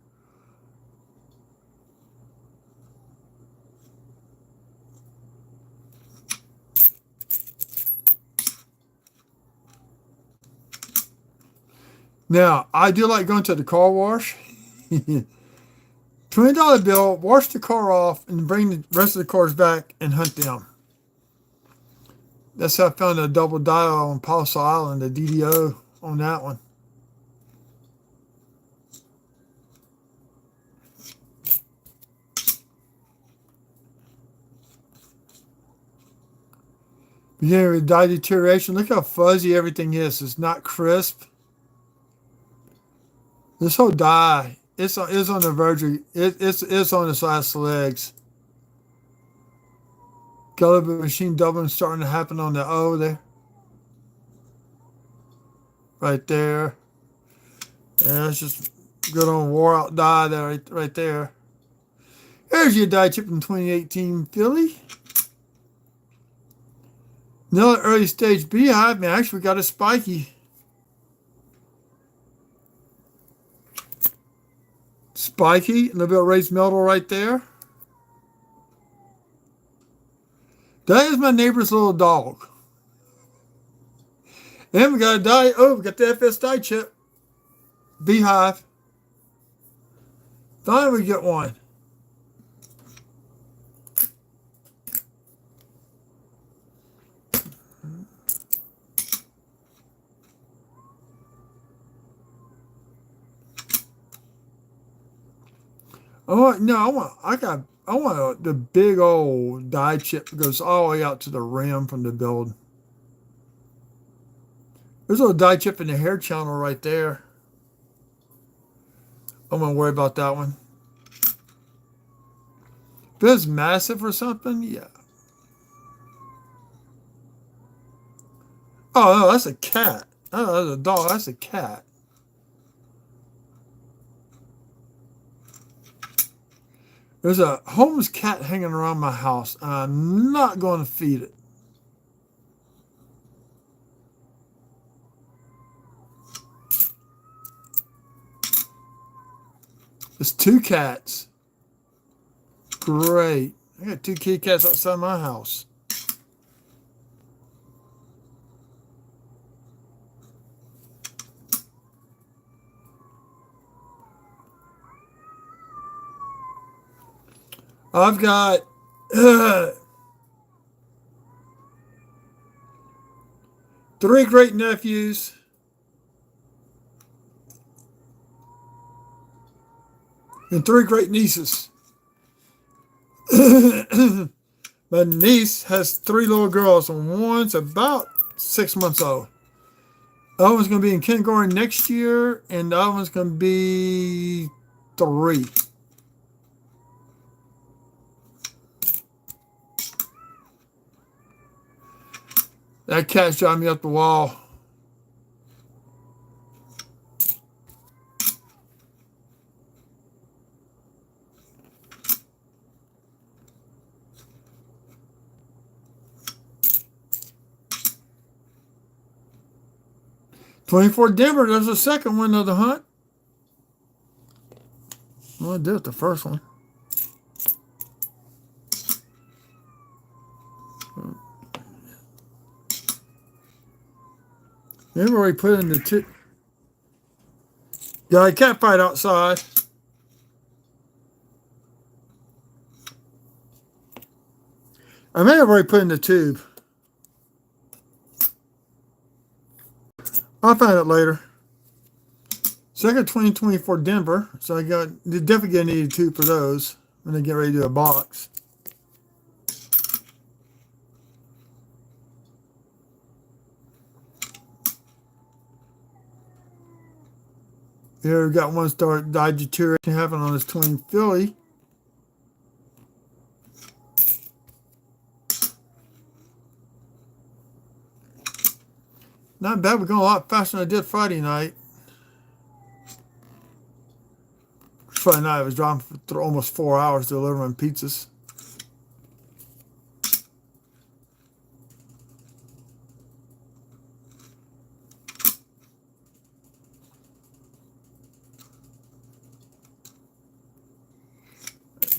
Now, I do like going to the car wash. $20 bill, wash the car off, and bring the rest of the cars back and hunt them. That's how I found a double dial on Paso Island, the DDO on that one. Yeah, with dye deterioration. Look how fuzzy everything is. It's not crisp. This whole dye, it's on the verge of, it's on its last legs. Got a little bit of machine doubling starting to happen on the O there. Right there. Yeah, it's just good on wore out dye there, right there. There's your dye chip from 2018 Philly. Another early stage beehive. Man, actually, we got a spiky. Spiky, a little bit of raised metal right there. That is my neighbor's little dog. And we got a dye. Oh, we got the FS dye chip. Beehive. Finally, we get one. I want the big old dye chip that goes all the way out to the rim from the build. There's a little dye chip in the hair channel right there. I'm gonna worry about that one. If it's massive or something, yeah. Oh no, that's a cat. Oh, that's a dog. That's a cat. There's a homeless cat hanging around my house. I'm not going to feed it. There's two cats. Great. I got two kitty cats outside my house. I've got 3 great nephews. And 3 great nieces. My niece has 3 little girls, and one's about 6 months old. The other one's going to be in kindergarten next year, and the other one's going to be 3. That cat's driving me up the wall. '24 Denver, there's a second one of the hunt. Well, I did it the first one. They've already put in the 2. Got a cat fight outside. I may have already put in the tube. I'll find it later. Second 2024 Denver. So I definitely gonna need a tube for those when they get ready to do a box. Here we got one start dye deterioration happening on this twin Philly. Not bad. We're going a lot faster than I did Friday night. Friday night I was driving for almost 4 hours delivering pizzas.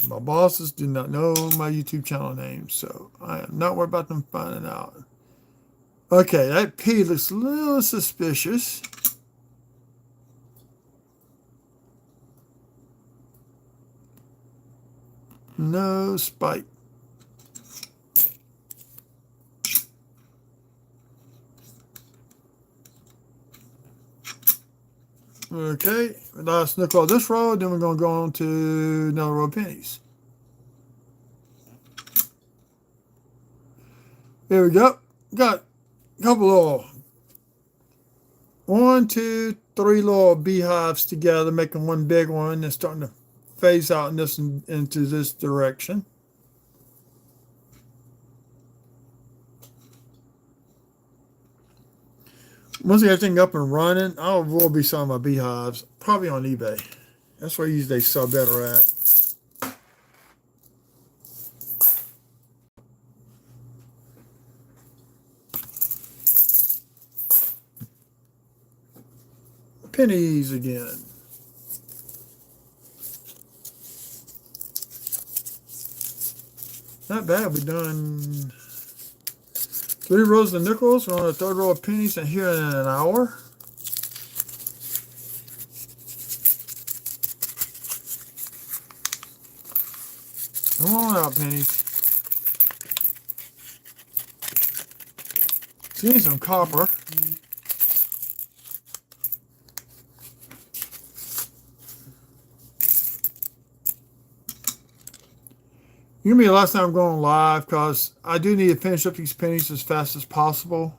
My bosses do not know my YouTube channel name, so I am not worried about them finding out. Okay, that P looks a little suspicious. No spike. Okay, last nickel on this row, then we're going to go on to another row of pennies. Here we go. got a couple little, one, two, three little beehives together, making one big one. They're starting to phase out in this into this direction. Once I get everything up and running, I will be selling my beehives, probably on eBay. That's where usually they sell better at. Pennies again. Not bad. We've done 3 rows of nickels. We're on the 3rd row of pennies and here in an hour. Come on out, pennies. Seeing some copper. You're gonna be the last time I'm going live because I do need to finish up these pennies as fast as possible.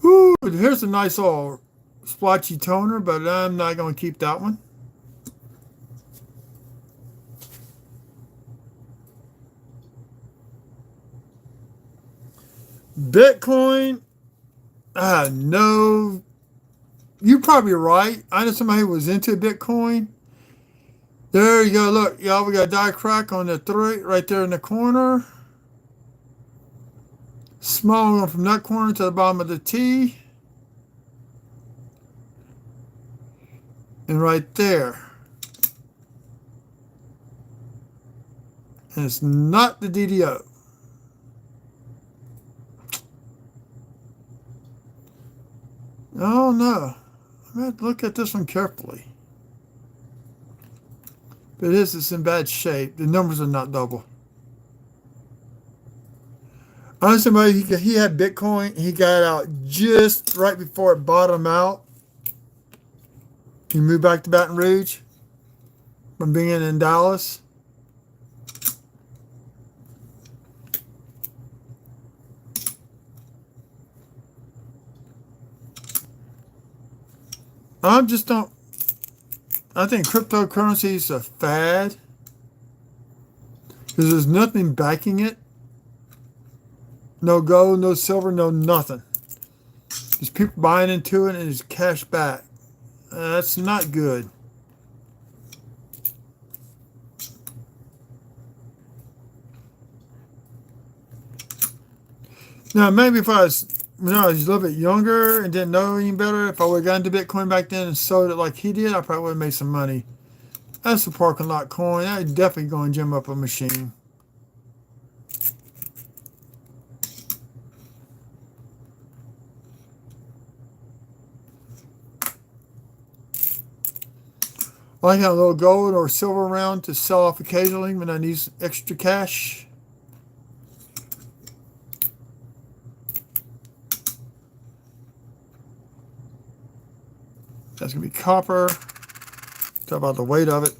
Woo! Here's a nice little splotchy toner, but I'm not going to keep that one. Bitcoin, no. You're probably right. I know somebody who was into Bitcoin. There you go. Look, y'all, we got a die crack on the 3 right there in the corner. Small one from that corner to the bottom of the T. And right there. And it's not the DDO. Oh no. I'm going to look at this one carefully. But it's in bad shape. The numbers are not double. I know somebody, he had Bitcoin. He got out just right before it bottomed out. He moved back to Baton Rouge from being in Dallas. I just don't. I think cryptocurrency is a fad because there's nothing backing it. No gold, no silver, no nothing. There's people buying into it and it's cash back. That's not good. Now, maybe if I was, when I was a little bit younger and didn't know any better, if I would have gotten into Bitcoin back then and sold it like he did, I probably would have made some money. That's a parking lot coin. I'd definitely go and gem up a machine. I like having a little gold or silver around to sell off occasionally when I need extra cash. That's going to be copper. Talk about the weight of it.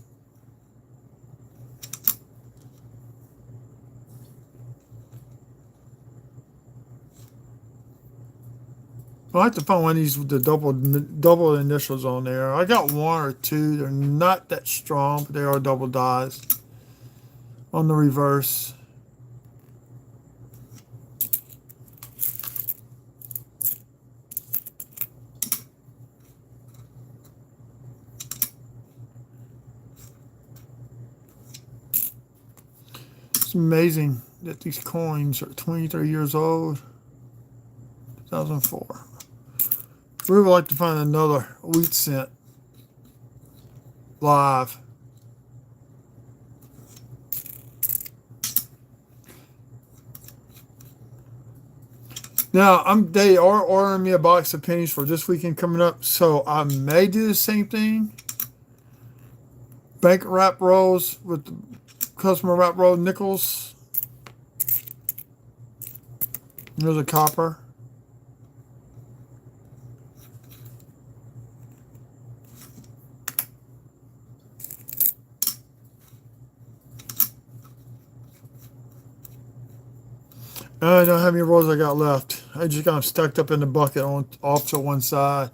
I like to find one of these with the double initials on there. I got 1 or 2. They're not that strong, but they are double dies on the reverse. It's amazing that these coins are 23 years old. 2004. We would like to find another wheat cent live. Now, they are ordering me a box of pennies for this weekend coming up, so I may do the same thing. Bank wrap rolls with the customer wrap roll nickels. There's a copper. I don't know how many rolls I got left. I just got them stacked up in the bucket on off to one side.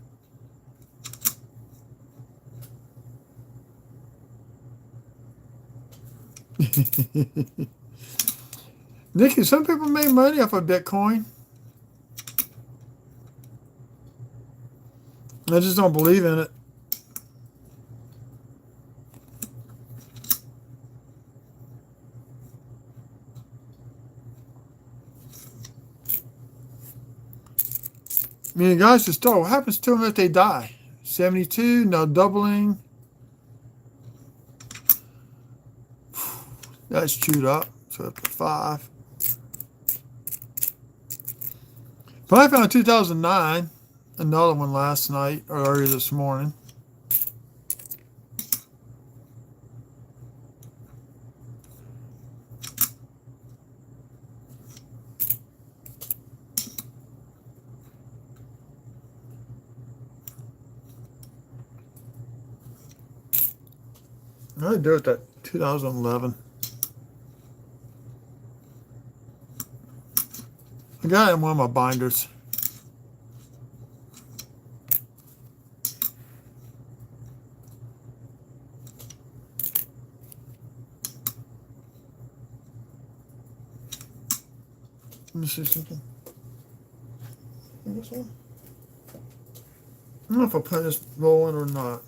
Nikki, some people make money off of Bitcoin. I just don't believe in it. I mean, guys, just start. What happens to them if they die? 72, now doubling. That's chewed up. So up to 5. But I found 2009, another one last night or earlier this morning. I do it that 2011. I got it in one of my binders. Let me see something. This one? I don't know if I put this roll in or not.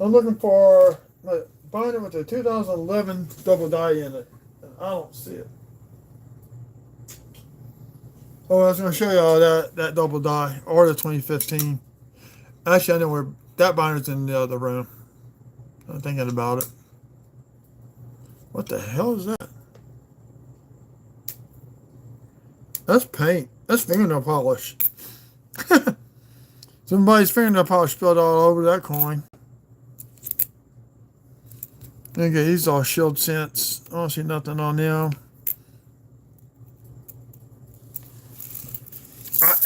I'm looking for my binder with the 2011 double die in it. And I don't see it. Oh, I was going to show you all that double die or the 2015. Actually, I know where that binder's in the other room. I'm thinking about it. What the hell is that? That's paint. That's fingernail polish. Somebody's fingernail polish spilled all over that coin. Okay, these are shield cents. I don't see nothing on them.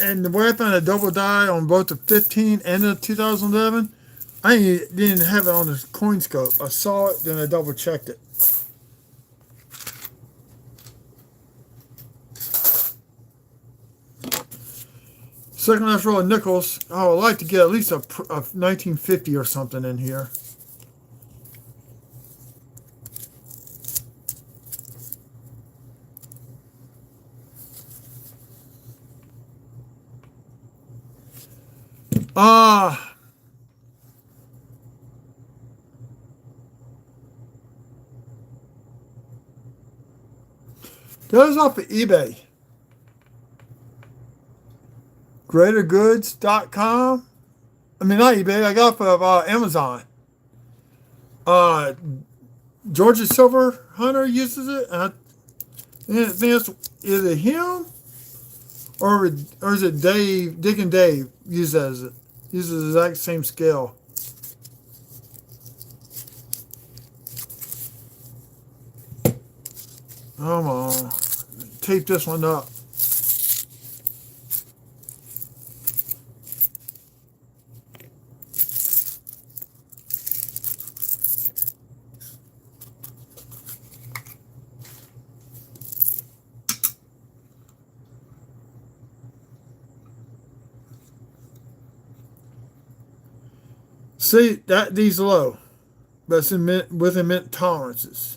And the way I found a double die on both the 15 and the 2011, I didn't have it on the coin scope. I saw it, then I double checked it. Second last roll of nickels. I would like to get at least a 1950 or something in here. Goes off of eBay. Greatergoods.com. I mean, not eBay. I got off of Amazon. Georgia Silver Hunter uses it. And I think that's either him or is it Dave? Dick and Dave uses it. Uses the exact same scale. Come on. Tape this one up. See, that these low, but it's within mint tolerances.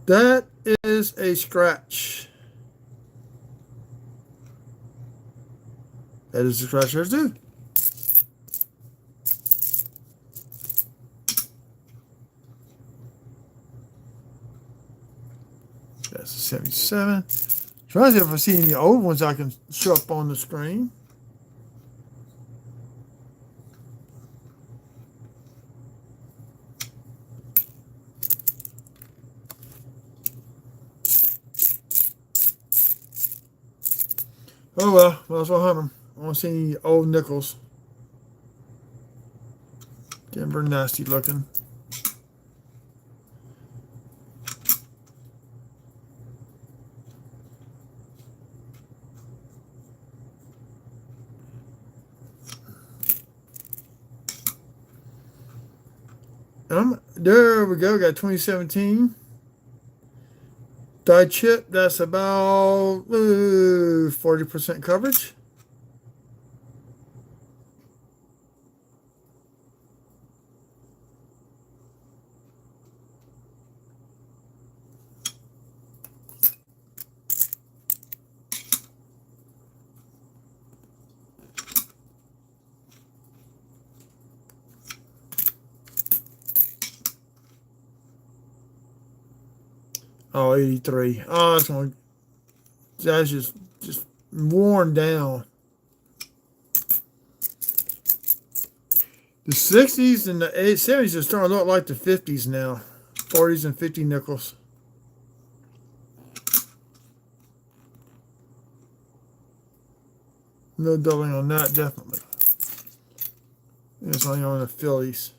That is a scratch. That is a scratch there too. That's a 77. Trying to see if I see any old ones I can show up on the screen. Oh well, might as well hunt them. I want to see any old nickels. Denver nasty looking. There we go. Got 2017 die chip. That's about 40% coverage. Oh, 83. Oh, that's just worn down. The 60s and the 70s are starting to look like the 50s now. 40s and 50 nickels. No doubling on that, definitely. It's only on the Phillies.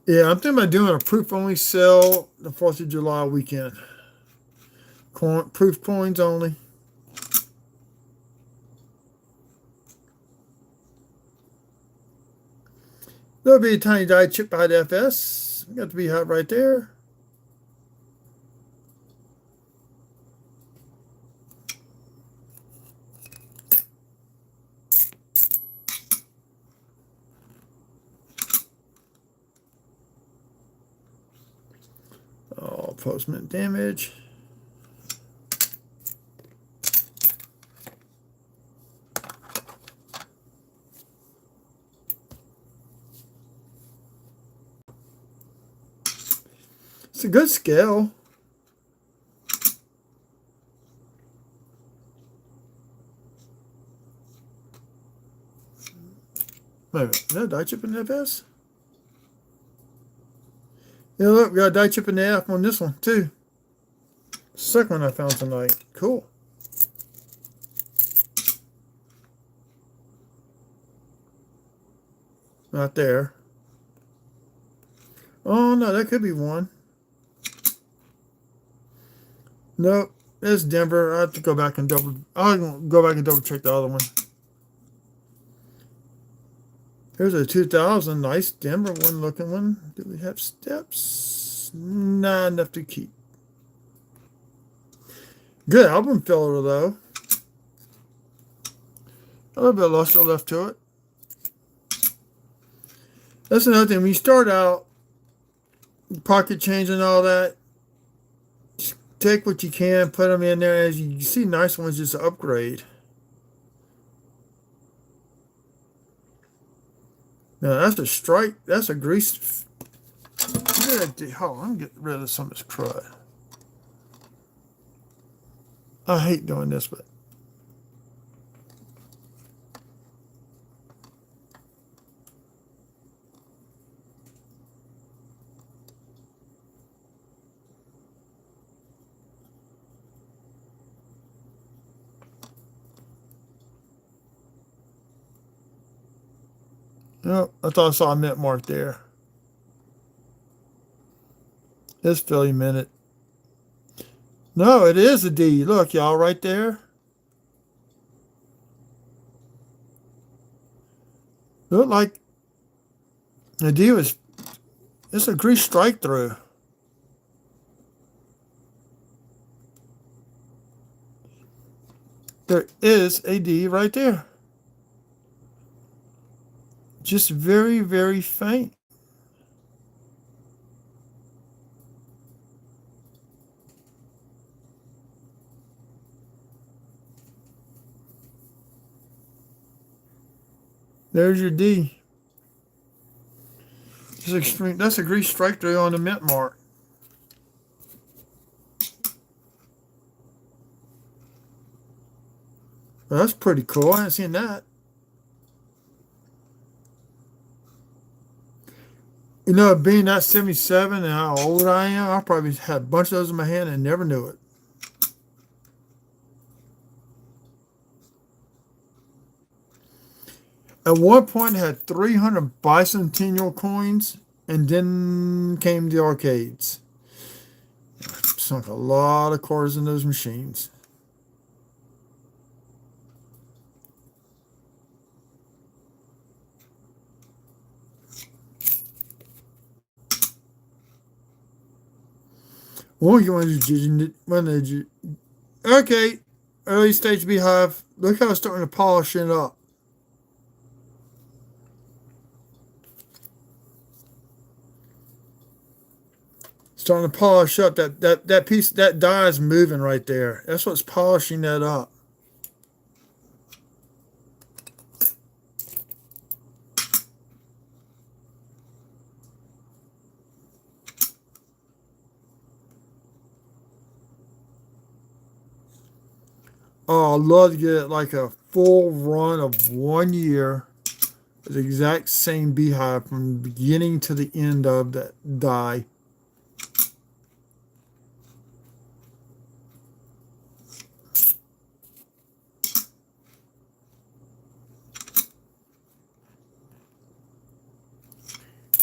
Yeah, I'm thinking about doing a proof-only sale the 4th of July weekend. Proof coins only. There'll be a tiny die chip by the FS. Got the beehive right there. Oh, postman damage. It's a good scale. Wait a minute, no die chip in the FS? Yeah, look, we got a die chip in the F on this one, too. Second one I found tonight. Cool. Not there. Oh, no, that could be one. Nope, it's Denver. I have to go back and I'll go back and double check the other one. Here's a 2000. Nice Denver one looking one. Do we have steps? Not enough to keep. Good album filler, though. A little bit of luster left to it. That's another thing. When you start out, pocket change and all that, just take what you can, put them in there. As you see, nice ones just upgrade. Now, that's a strike. That's a grease. Hold on, I'm get rid of some of this crud. I hate doing this, but no, I thought I saw a mint mark there. It's Philly minute. No, it is a D. Look, y'all, right there. Look like the D was. It's a grease strike through. There is a D right there. Just very, very faint. There's your D. It's extreme. That's a grease strike through on the mint mark. Well, that's pretty cool. I haven't seen that. You know, being that 77 and how old I am, I probably had a bunch of those in my hand and never knew it. At one point, I had 300 bicentennial coins, and then came the arcades. Sunk a lot of quarters in those machines. When did you? Okay, early stage beehive. Look how it's starting to polish it up. Starting to polish up that piece. That die is moving right there. That's what's polishing that up. Oh, I'd love to get like a full run of 1 year, the exact same beehive from the beginning to the end of that die.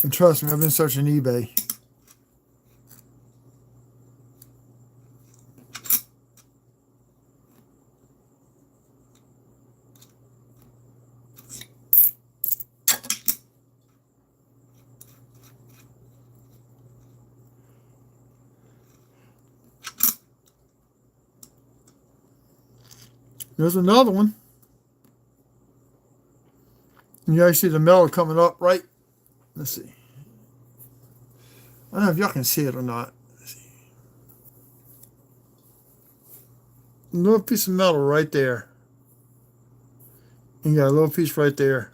And trust me, I've been searching eBay. There's another one. You guys see the metal coming up, right? Let's see. I don't know if y'all can see it or not. A little piece of metal right there. And you got a little piece right there.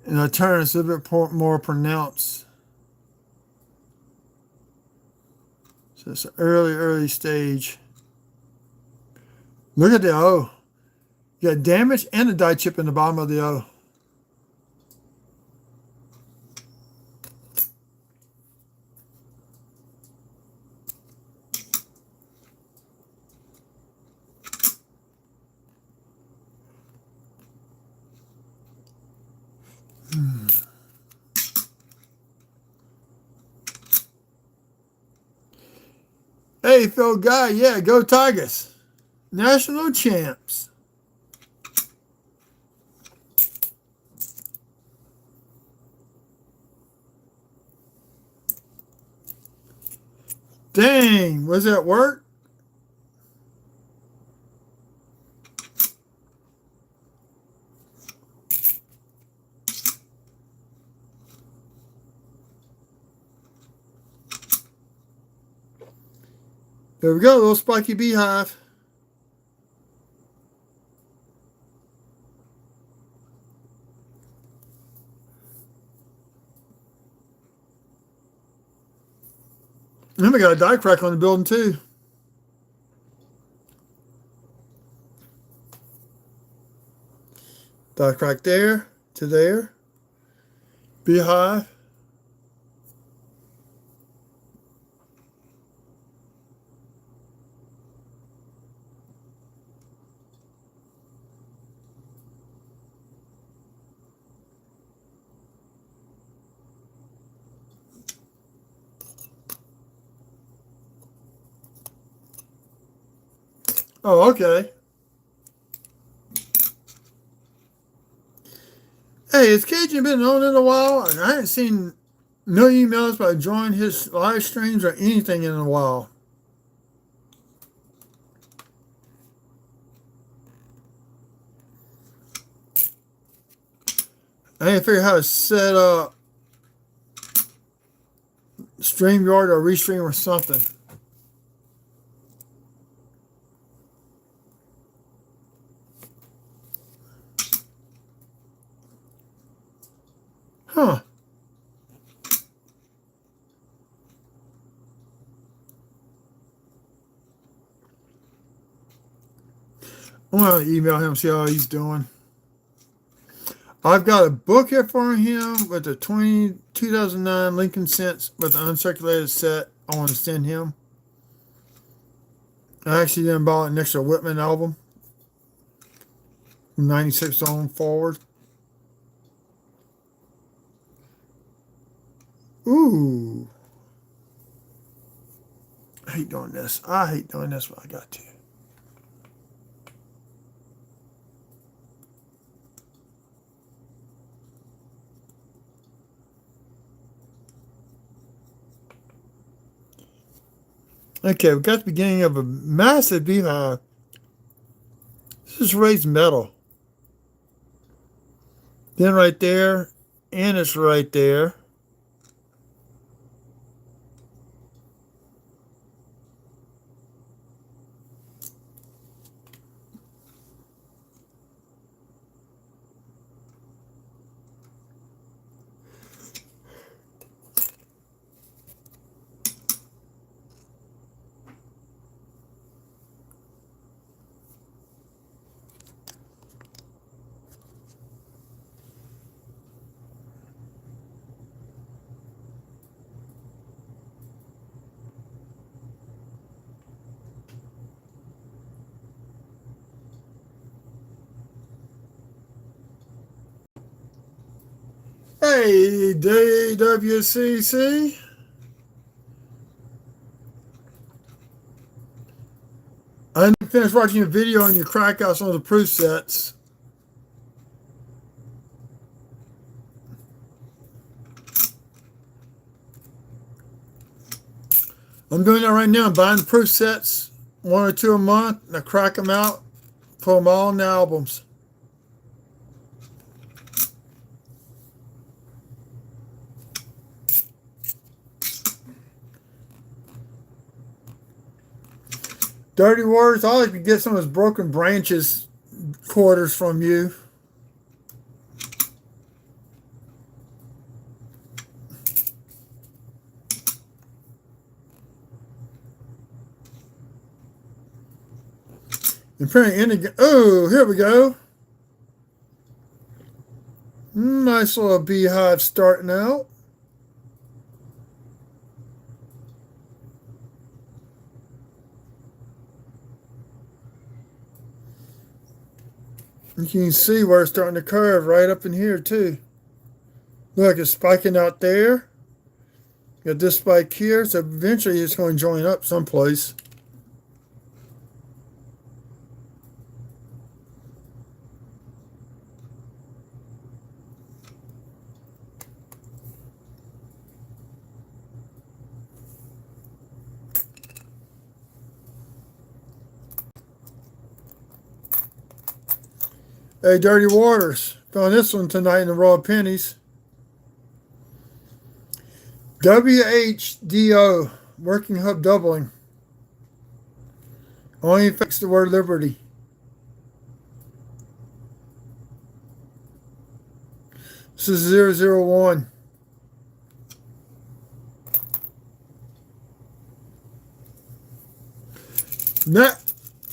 And the turn is a little bit more pronounced. So it's an early stage. Look at the O. You got damage and a die chip in the bottom of the O. Hey, Phil Guy, yeah, go Tigers. National champs. Dang, was that work? There we go, little spiky beehive. And we got a die crack on the building too. Die crack there to there. Beehive. Oh, okay. Hey, has Cajun been on in a while? And I haven't seen no emails about joining his live streams or anything in a while. I ain't figure out how to set up StreamYard or Restream or something. Huh. I'm going to email him, see how he's doing. I've got a book here for him with the 2009 Lincoln cents with the uncirculated set I want to send him. I actually didn't buy it next to a Whitman album from 96 on forward. Ooh. I hate doing this. I hate doing this, but I got to. Okay, we've got the beginning of a massive beehive. This is raised metal. Then right there, and it's right there. Hey, DWCC. I didn't finish watching a video on your crack out some of the proof sets. I'm doing that right now. I'm buying the proof sets, 1 or 2 a month, and I crack them out, put them all in the albums. Dirty words. I like to get some of those broken branches quarters from you. And oh, here we go. Nice little beehive starting out. You can see where it's starting to curve right up in here too. Look, it's spiking out there. Got this spike here, so eventually it's going to join up someplace. Hey, Dirty Waters. Found this one tonight in the raw pennies. WHDO, working hub doubling. Only affects the word liberty. This is 001.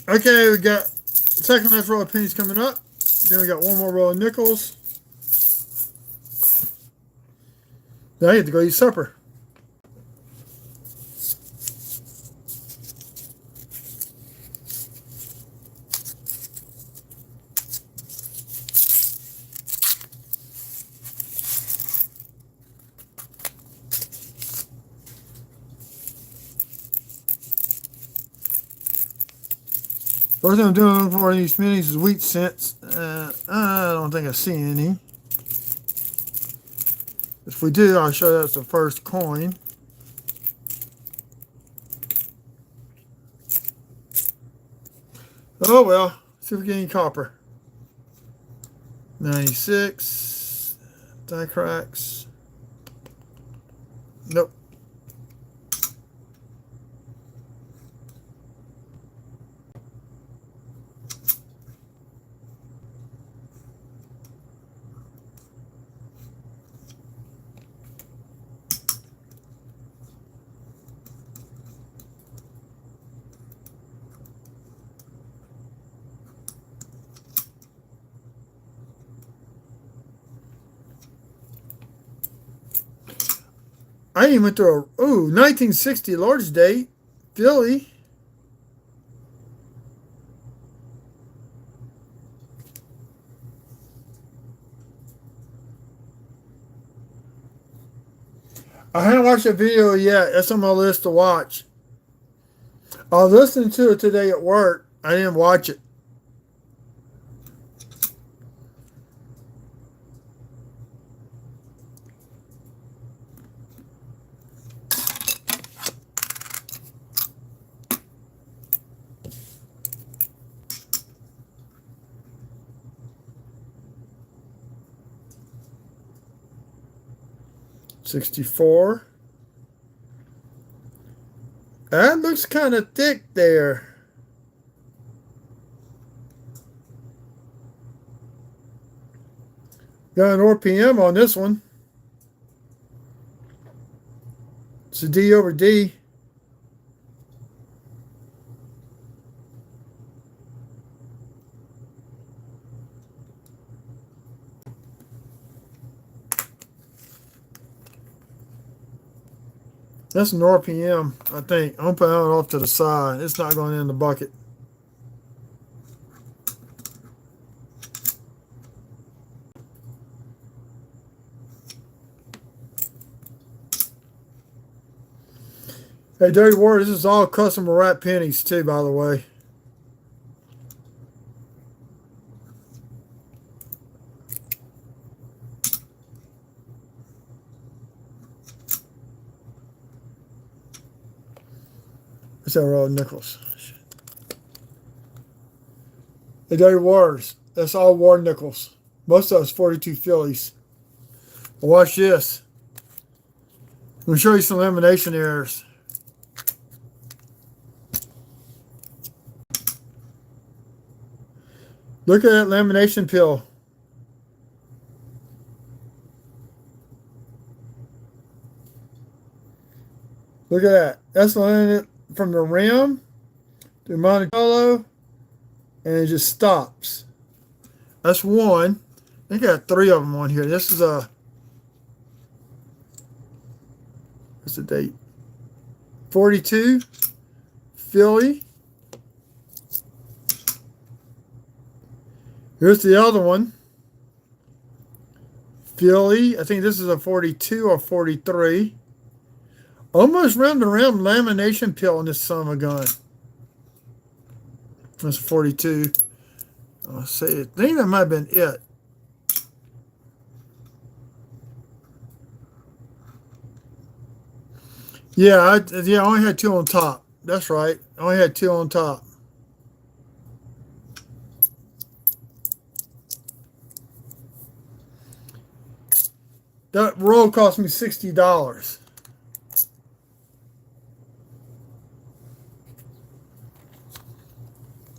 Okay, we got second last row of pennies coming up. Then we got one more row of nickels. Now I get to go eat supper. First thing I'm doing for these minis is wheat cents. I don't think I see any. If we do, I'll show that's the first coin. Oh well, see if we get any copper. 96. Die cracks. Nope. I even went to a 1960 large date, Philly. I haven't watched that video yet. That's on my list to watch. I was listening to it today at work. I didn't watch it. $64. That looks kind of thick there. Got an RPM on this one. It's a D over D. That's an RPM, I think. I'm putting it off to the side. It's not going in the bucket. Hey, Dirty Word, this is all custom wrap pennies too, by the way. What's that, roll nickels? Hey, Dirty Wards, that's all war nickels. Most of us 42 Phillies. Well, watch this. I'm going to show you some lamination errors. Look at that lamination peel. Look at that. That's laminated from the rim to Monticello, and it just stops. That's one. I think I got 3 of them on here. This is a, what's the date? 42 Philly. Here's the other one. Philly. I think this is a 42 or 43. Almost rim to rim lamination peel on this son of a gun. That's 42. I'll say it. I think that might have been it. Yeah, I only had 2 on top. That's right. I only had 2 on top. That roll cost me $60.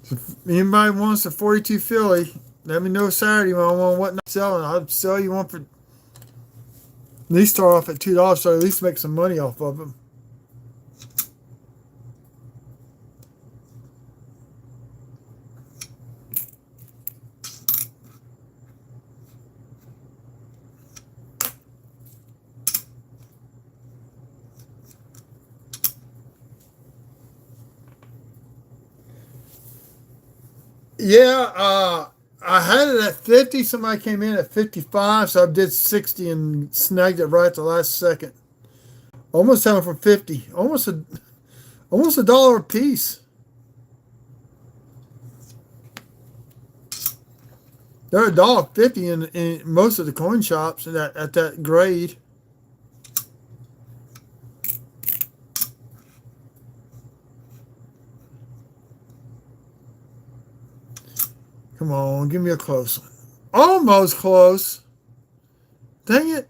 So if anybody wants a 42 Philly, let me know Saturday when I want what not selling. I'll sell you one for, at least start off at $2 so I at least make some money off of them. Yeah, I had it at 50. Somebody came in at 55, so I did 60 and snagged it right at the last second. Almost selling for 50. Almost a dollar a piece. They're $1.50 in most of the coin shops at that grade. Come on, give me a close one. Almost close. Dang it.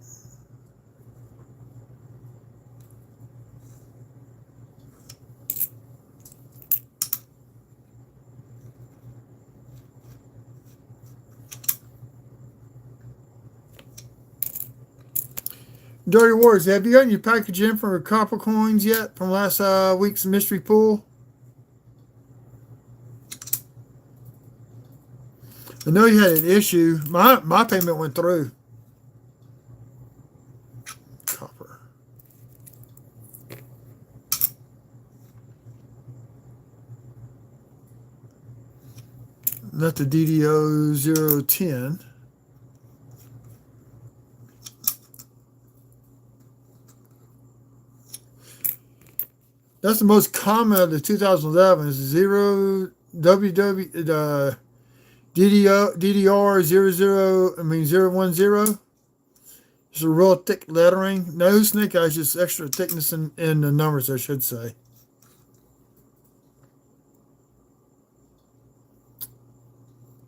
Dirty Wars, have you gotten your package in for copper coins yet from last week's mystery pool? I know you had an issue. My payment went through. Copper. not the DDO 010. That's the most common of the 2011 is 0 WW DDR 00, I mean 010. It's a real thick lettering. No snake eyes, just extra thickness in the numbers, I should say.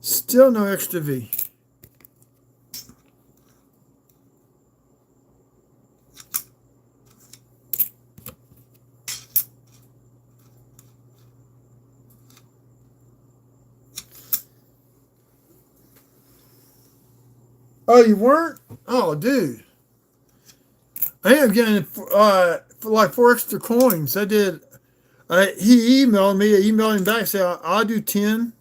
Still no extra V. Oh, you weren't? Oh, dude. I am getting for like 4 extra coins. I did. He emailed me. I emailed him back. Said I'll do 10.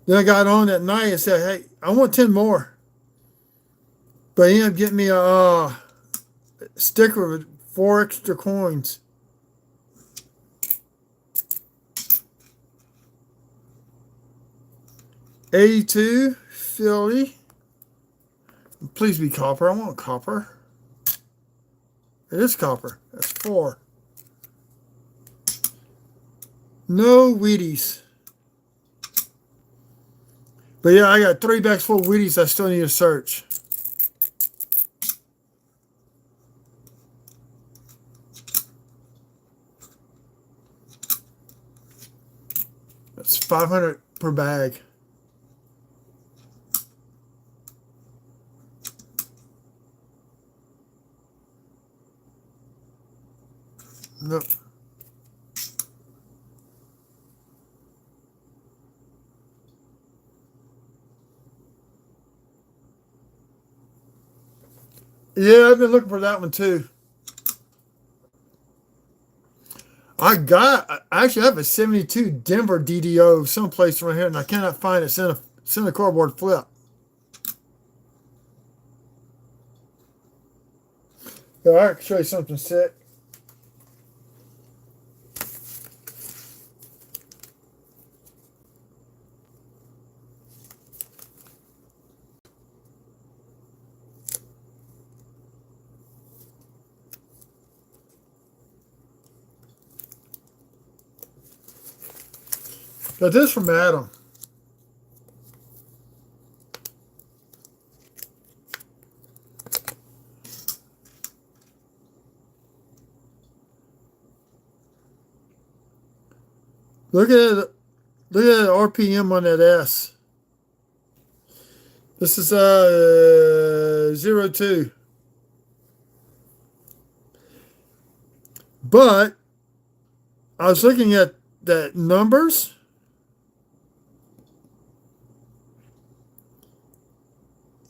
Then I got on that night and said, "Hey, I want 10 more." But he ended up getting me a sticker with 4 extra coins. $82 Philly. Please be copper. I want copper. It is copper. That's 4. No Wheaties. But yeah, I got 3 bags full of Wheaties I still need to search. That's 500 per bag. Nope. Yeah, I've been looking for that one too. I actually have a 72 Denver DDO someplace around here, and I cannot find it. It's in a cardboard flip. So I can show you something sick. Got this from Adam. Look at it. Look at the RPM on that S. This is 02. But I was looking at the numbers.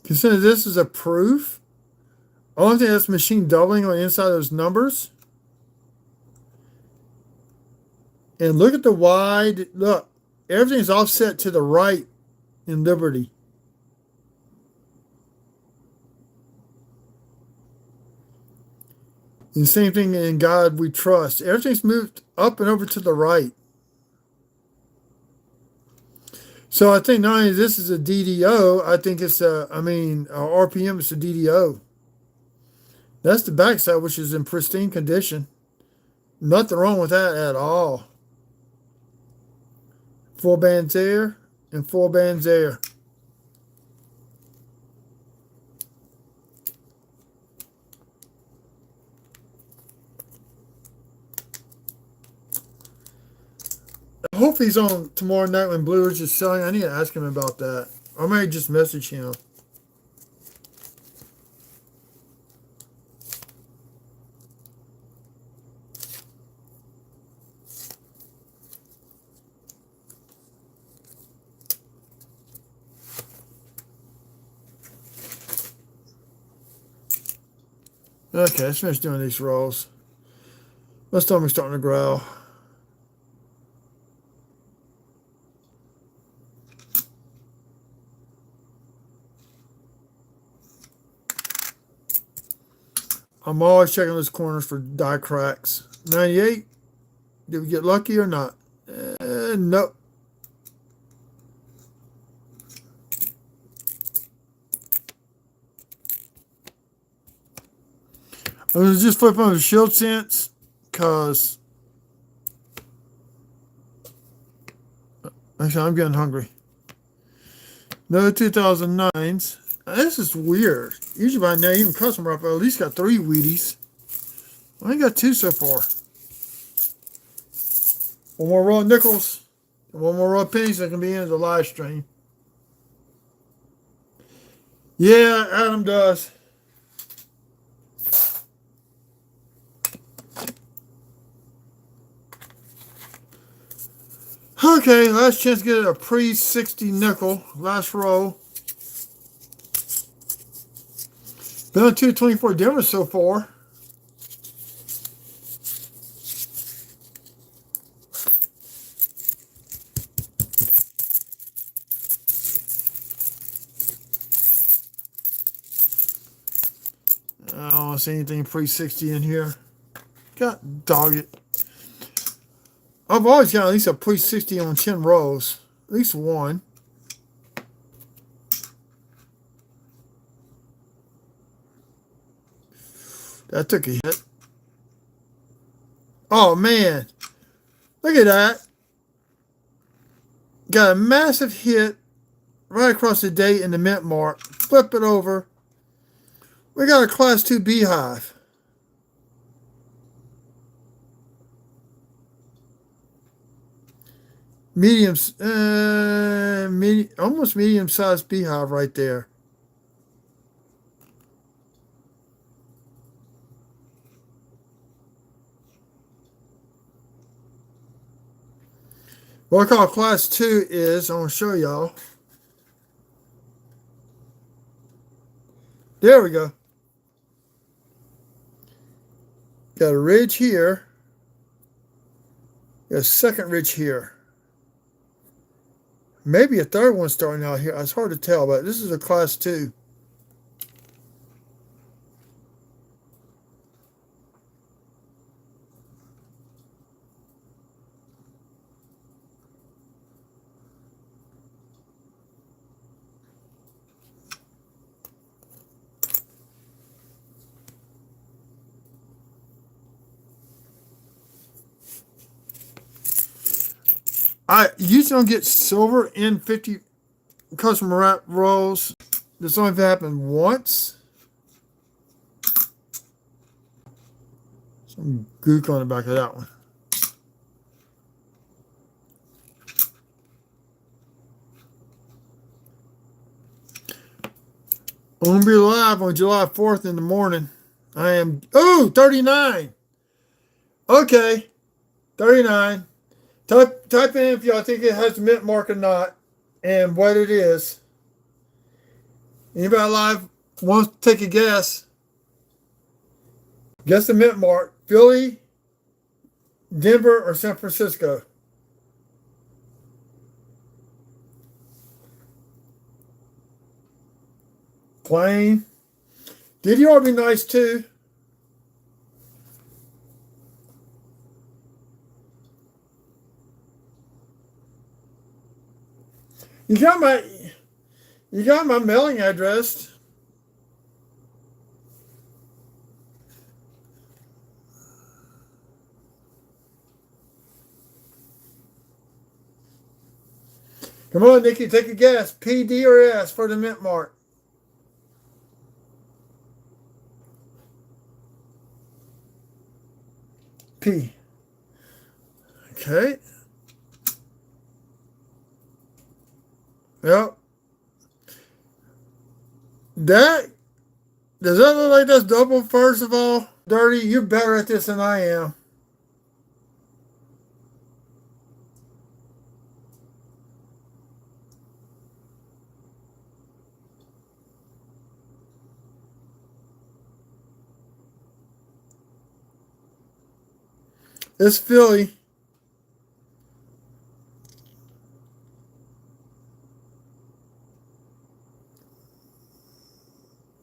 Consider this is a proof. I don't think that's machine doubling on the inside of those numbers. And look at the wide. Look, everything's offset to the right in Liberty. And same thing in God we trust. Everything's moved up and over to the right. So I think not only this is a DDO, I think it's RPM is a DDO. That's the backside, which is in pristine condition. Nothing wrong with that at all. 4 bands there and 4 bands there. I hope he's on tomorrow night when Blue Ridge is selling. I need to ask him about that. Or maybe just message him. Okay, let's finish doing these rolls. My stomach's starting to growl. I'm always checking those corners for die cracks. 98. Did we get lucky or not? Nope. I was just flipping on the shield cents because actually I'm getting hungry. No 2009s. This is weird. Usually by now, even customer up, I at least got 3 Wheaties. I only got 2 so far. One more roll of nickels. And one more roll of pennies that can be in the live stream. Yeah, Adam does. Okay, last chance to get a pre-60 nickel. Last roll. Been on 224 Denver so far. I don't see anything pre-60 in here. God dog it. I've always got at least a pre-60 on 10 rolls. At least one. That took a hit. Oh, man. Look at that. Got a massive hit right across the date in the mint mark. Flip it over. We got a class 2 beehive. Almost medium-sized beehive right there. What I call class 2 is, I'm going to show y'all. There we go. Got a ridge here. Got a second ridge here. Maybe a third one starting out here. It's hard to tell, but this is a class 2. I usually don't get silver in 50 customer wrap rolls. This only happened once. Some gook on the back of that one. I'm going to be live on July 4th in the morning. I am, 39. Okay, 39. Type in if y'all think it has a mint mark or not, and what it is. Anybody live wants to take a guess? Guess the mint mark. Philly, Denver, or San Francisco? Plain. DDR would be nice too. You got my mailing address. Come on, Nikki, take a guess. P, D, or S for the mint mark. P. Okay. Yep. Does that look like that's double, first of all? Dirty, you're better at this than I am. It's Philly.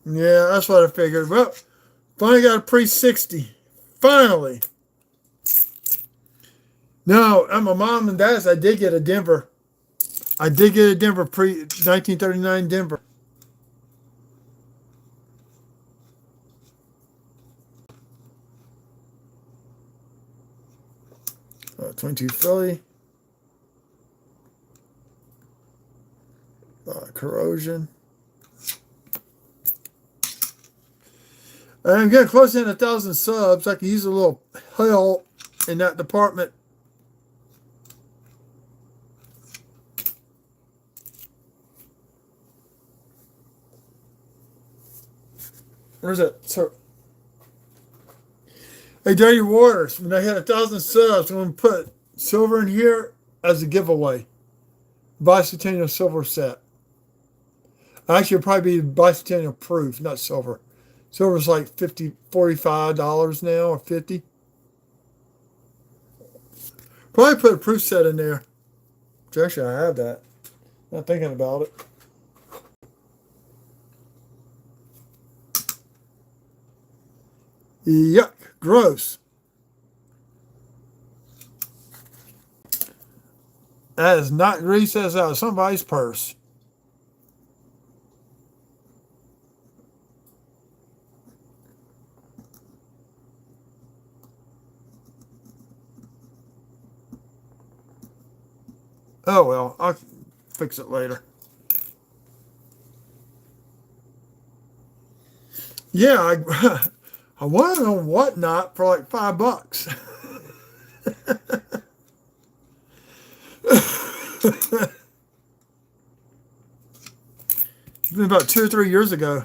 Yeah, that's what I figured. Well, finally got a pre-60. Finally. No, at my mom and dad's, I did get a Denver. I did get a Denver pre-1939 Denver. 22 Philly. Corrosion. I'm getting close to 1,000 subs. I can use a little help in that department. Where's that? So, hey, Dirty Waters, when I hit 1,000 subs, I'm going to put silver in here as a giveaway. Bicentennial silver set. Actually, it'll probably be bicentennial proof, not silver. Silver's like $45 now, or 50. Probably put a proof set in there. Actually, I have that. Not thinking about it. Yuck, gross. That is not grease. That's out of somebody's purse. Oh well, I'll fix it later. Yeah, I won on Whatnot for like $5. It's been about 2 or 3 years ago.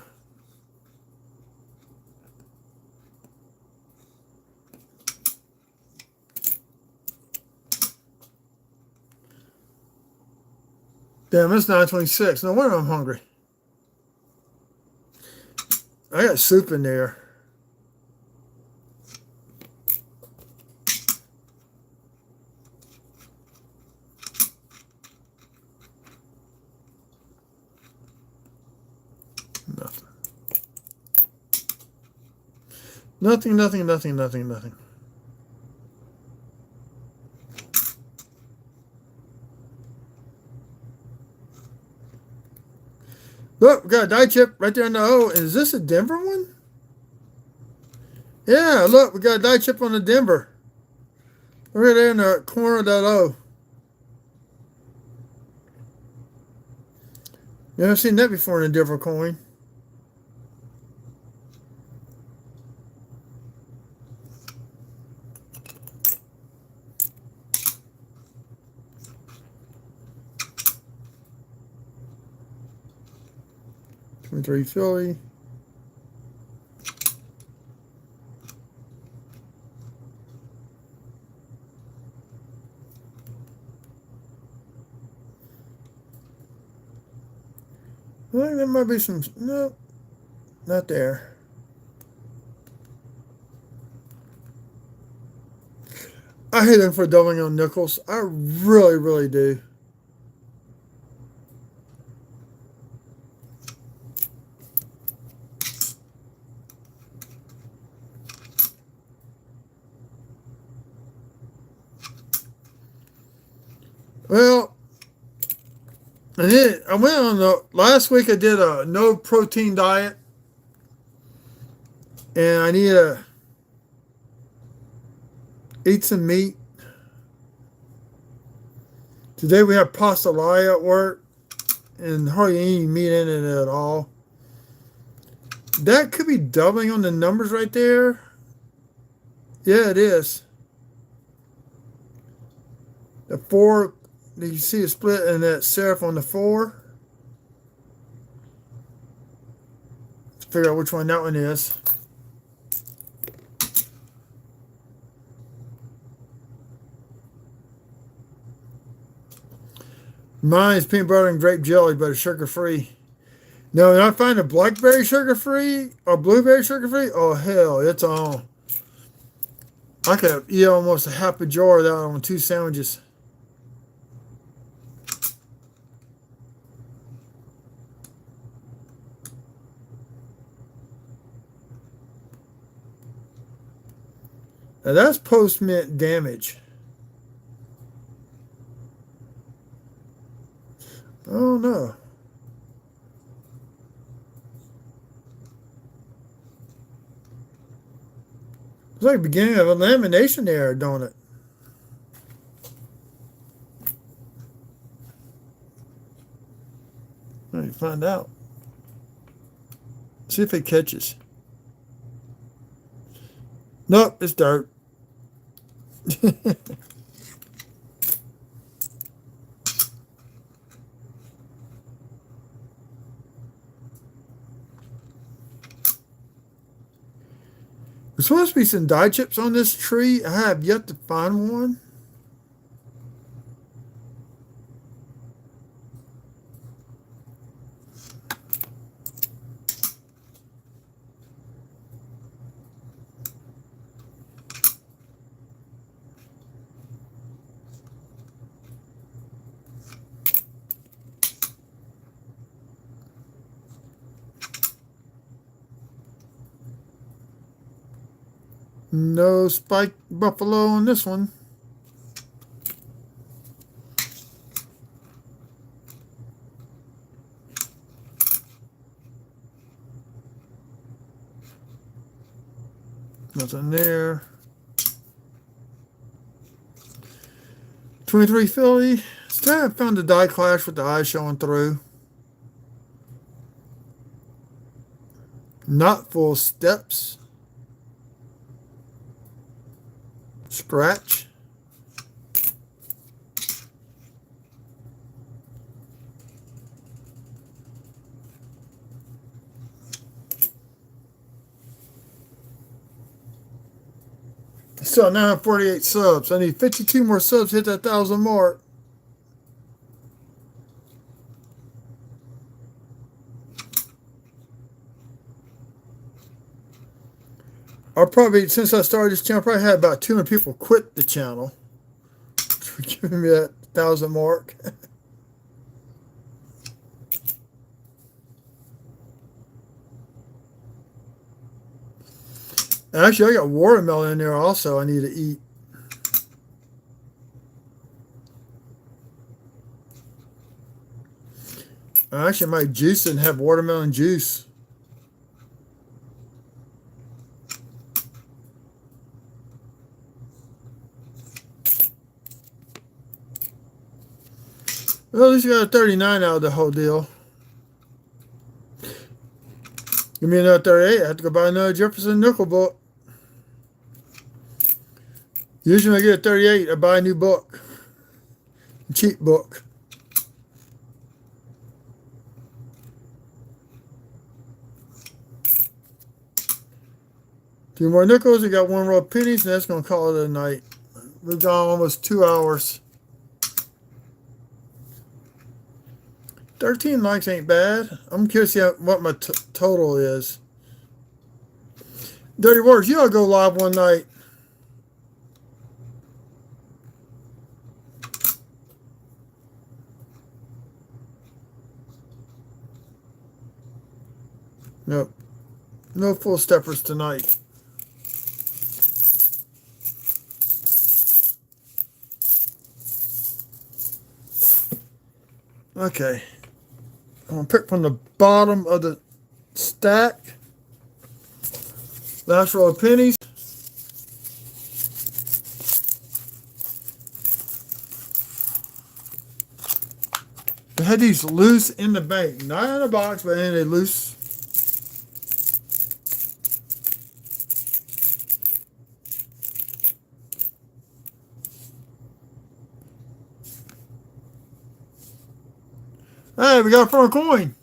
Damn, it's 9:26. No wonder I'm hungry. I got soup in there. Nothing. Nothing, nothing, nothing, nothing, nothing. Look, we got a die chip right there in the O. Is this a Denver one? Yeah, look, we got a die chip on the Denver. Right there in the corner of that O. You haven't seen that before in a Denver coin. Three Philly. I think there might be some. Nope, not there. I hate them for doubling on nickels. I really, really do. Well, and then I went on the last week. I did a no protein diet, and I need to eat some meat. Today we have pasta lie at work, and hardly any meat in it at all. That could be doubling on the numbers right there. Yeah, it is. The 4. You see a split in that serif on the 4. Let's figure out which one that one is. Mine is peanut butter and grape jelly, but it's sugar-free. No, when I find a blackberry sugar-free or blueberry sugar-free, oh, hell, it's on. I could eat almost a half a jar of that on 2 sandwiches. Now that's post-mint damage. Oh no. It's like the beginning of a lamination error, don't it? find out. See if it catches. Nope, it's dirt. There's supposed to be some dye chips on this tree. I have yet to find one. No spiked buffalo on this one. Nothing there. 23 Philly. Still haven't found the die clash with the eyes showing through. Not full steps. Scratch. So now I have 48 subs. I need 52 more subs to hit that 1,000 mark. I'll probably, since I started this channel, I probably had about 200 people quit the channel for giving me that 1,000 mark. Actually, I got watermelon in there also I need to eat. I actually might juice it and have watermelon juice. Well, at least you got a 39 out of the whole deal. Give me another 38. I have to go buy another Jefferson nickel book. Usually when I get a 38, I buy a new book. A cheap book. Two more nickels. We got one row of pennies, and that's going to call it a night. We've gone almost 2 hours. 13 likes ain't bad. I'm curious to see what my total is. Dirty Words, you ought to go live one night. Nope. No full steppers tonight. Okay. I'm going to pick from the bottom of the stack. Last row of pennies. I had these loose in the bank. Not in a box, but in a loose. Hey, we got a front coin.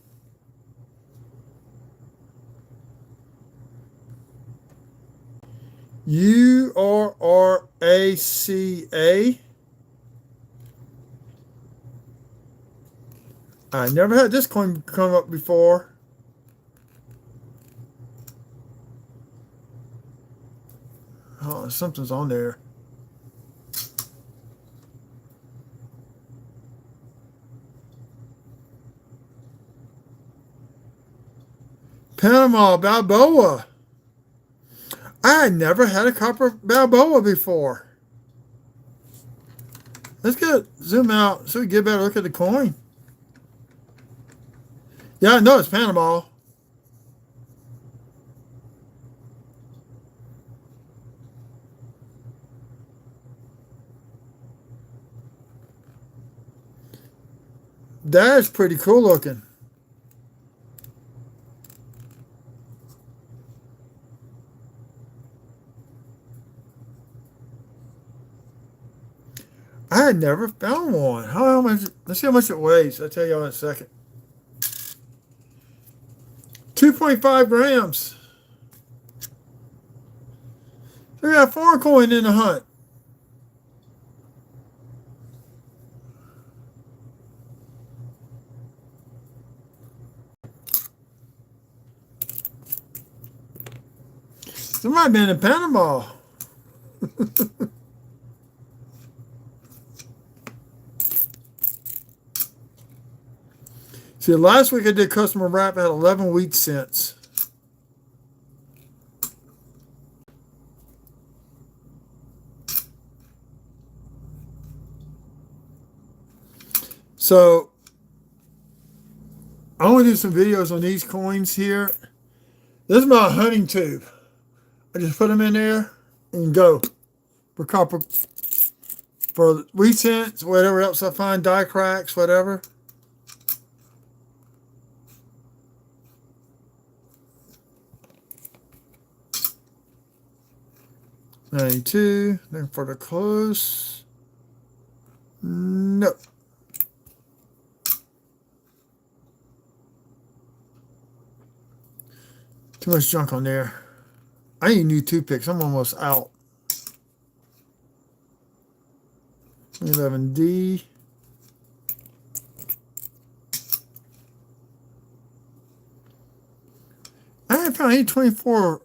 URRACA. I never had this coin come up before. Oh, something's on there. Panama Balboa. I had never had a copper Balboa before. Let's get zoom out so we get a better look at the coin. Yeah, I know it's Panama. That is pretty cool looking. I had never found one. How much? Let's see how much it weighs. I'll tell you all in a second. 2.5 grams. So we got 4 coin in the hunt. It might have been in Panama. See, last week I did customer wrap at 11 wheat cents. So I want to do some videos on these coins here. This is my hunting tube. I just put them in there and go for copper, for wheat cents, whatever else I find, die cracks, whatever. $92. Then for the close, no. Too much junk on there. I need new toothpicks. I'm almost out. 11D. I haven't found any 24.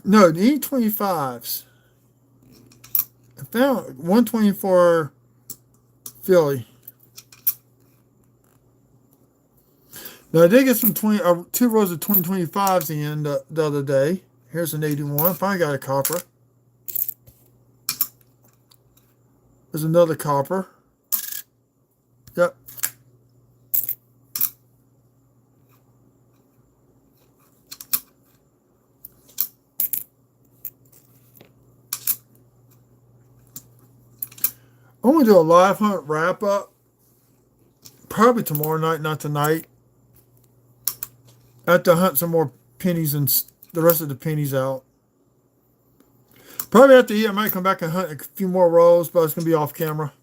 No, any 25s. I found 124 Philly. Now I did get some 2 rows of 2025s in the other day. Here's an 81. Finally got a copper. There's another copper. Yep. I'm going to do a live hunt wrap up. Probably tomorrow night, not tonight. I have to hunt some more pennies and the rest of the pennies out. Probably after eat, I might come back and hunt a few more rows, but it's going to be off camera.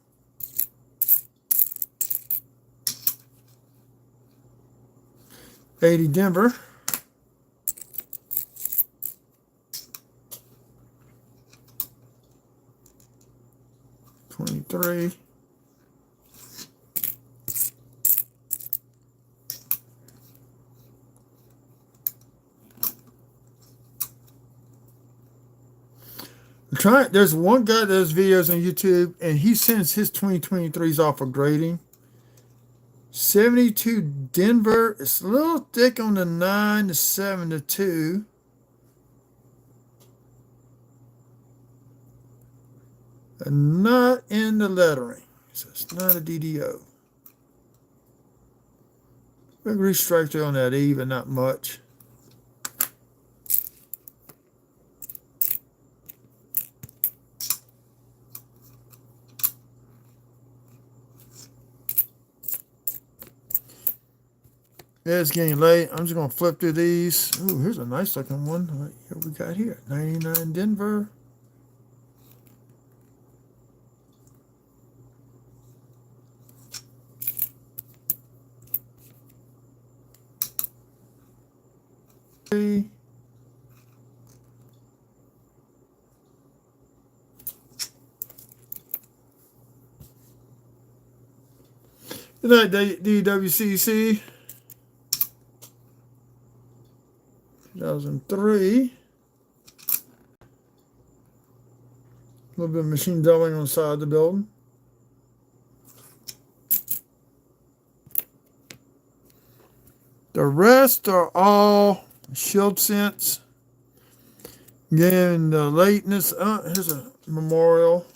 $80 Denver. $23. There's one guy that does videos on YouTube, and he sends his 2023s off for grading. 72 Denver. It's a little thick on the 9 to 7 to 2. And not in the lettering. So it's not a DDO. Big restrike there on that E, but not much. Yeah, it's getting late. I'm just going to flip through these. Ooh, here's a nice looking one. What we got here? 99 Denver. Good night, DWCC. 2003. A little bit of machine doubling on the side of the building. The rest are all shield scents. Again, the lateness. Here's a memorial.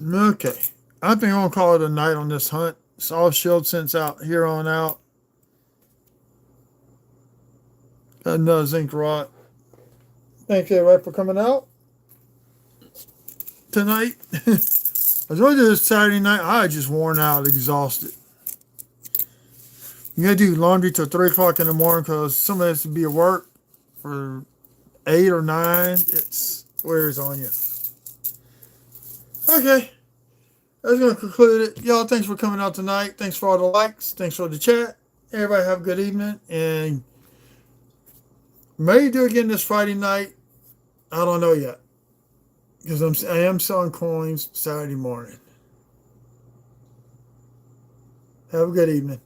Okay, I think I'm gonna call it a night on this hunt. It's all shield scents out here on out. Got another zinc rot. Thank you, everybody, for coming out tonight. I'll was going to do this Saturday night. I just worn out, exhausted. You got to do laundry till 3 o'clock in the morning because somebody has to be at work for 8 or 9. It's wears on you. Okay. That's going to conclude it. Y'all, thanks for coming out tonight. Thanks for all the likes. Thanks for the chat. Everybody have a good evening. And may do again this Friday night. I don't know yet. Because I am selling coins Saturday morning. Have a good evening.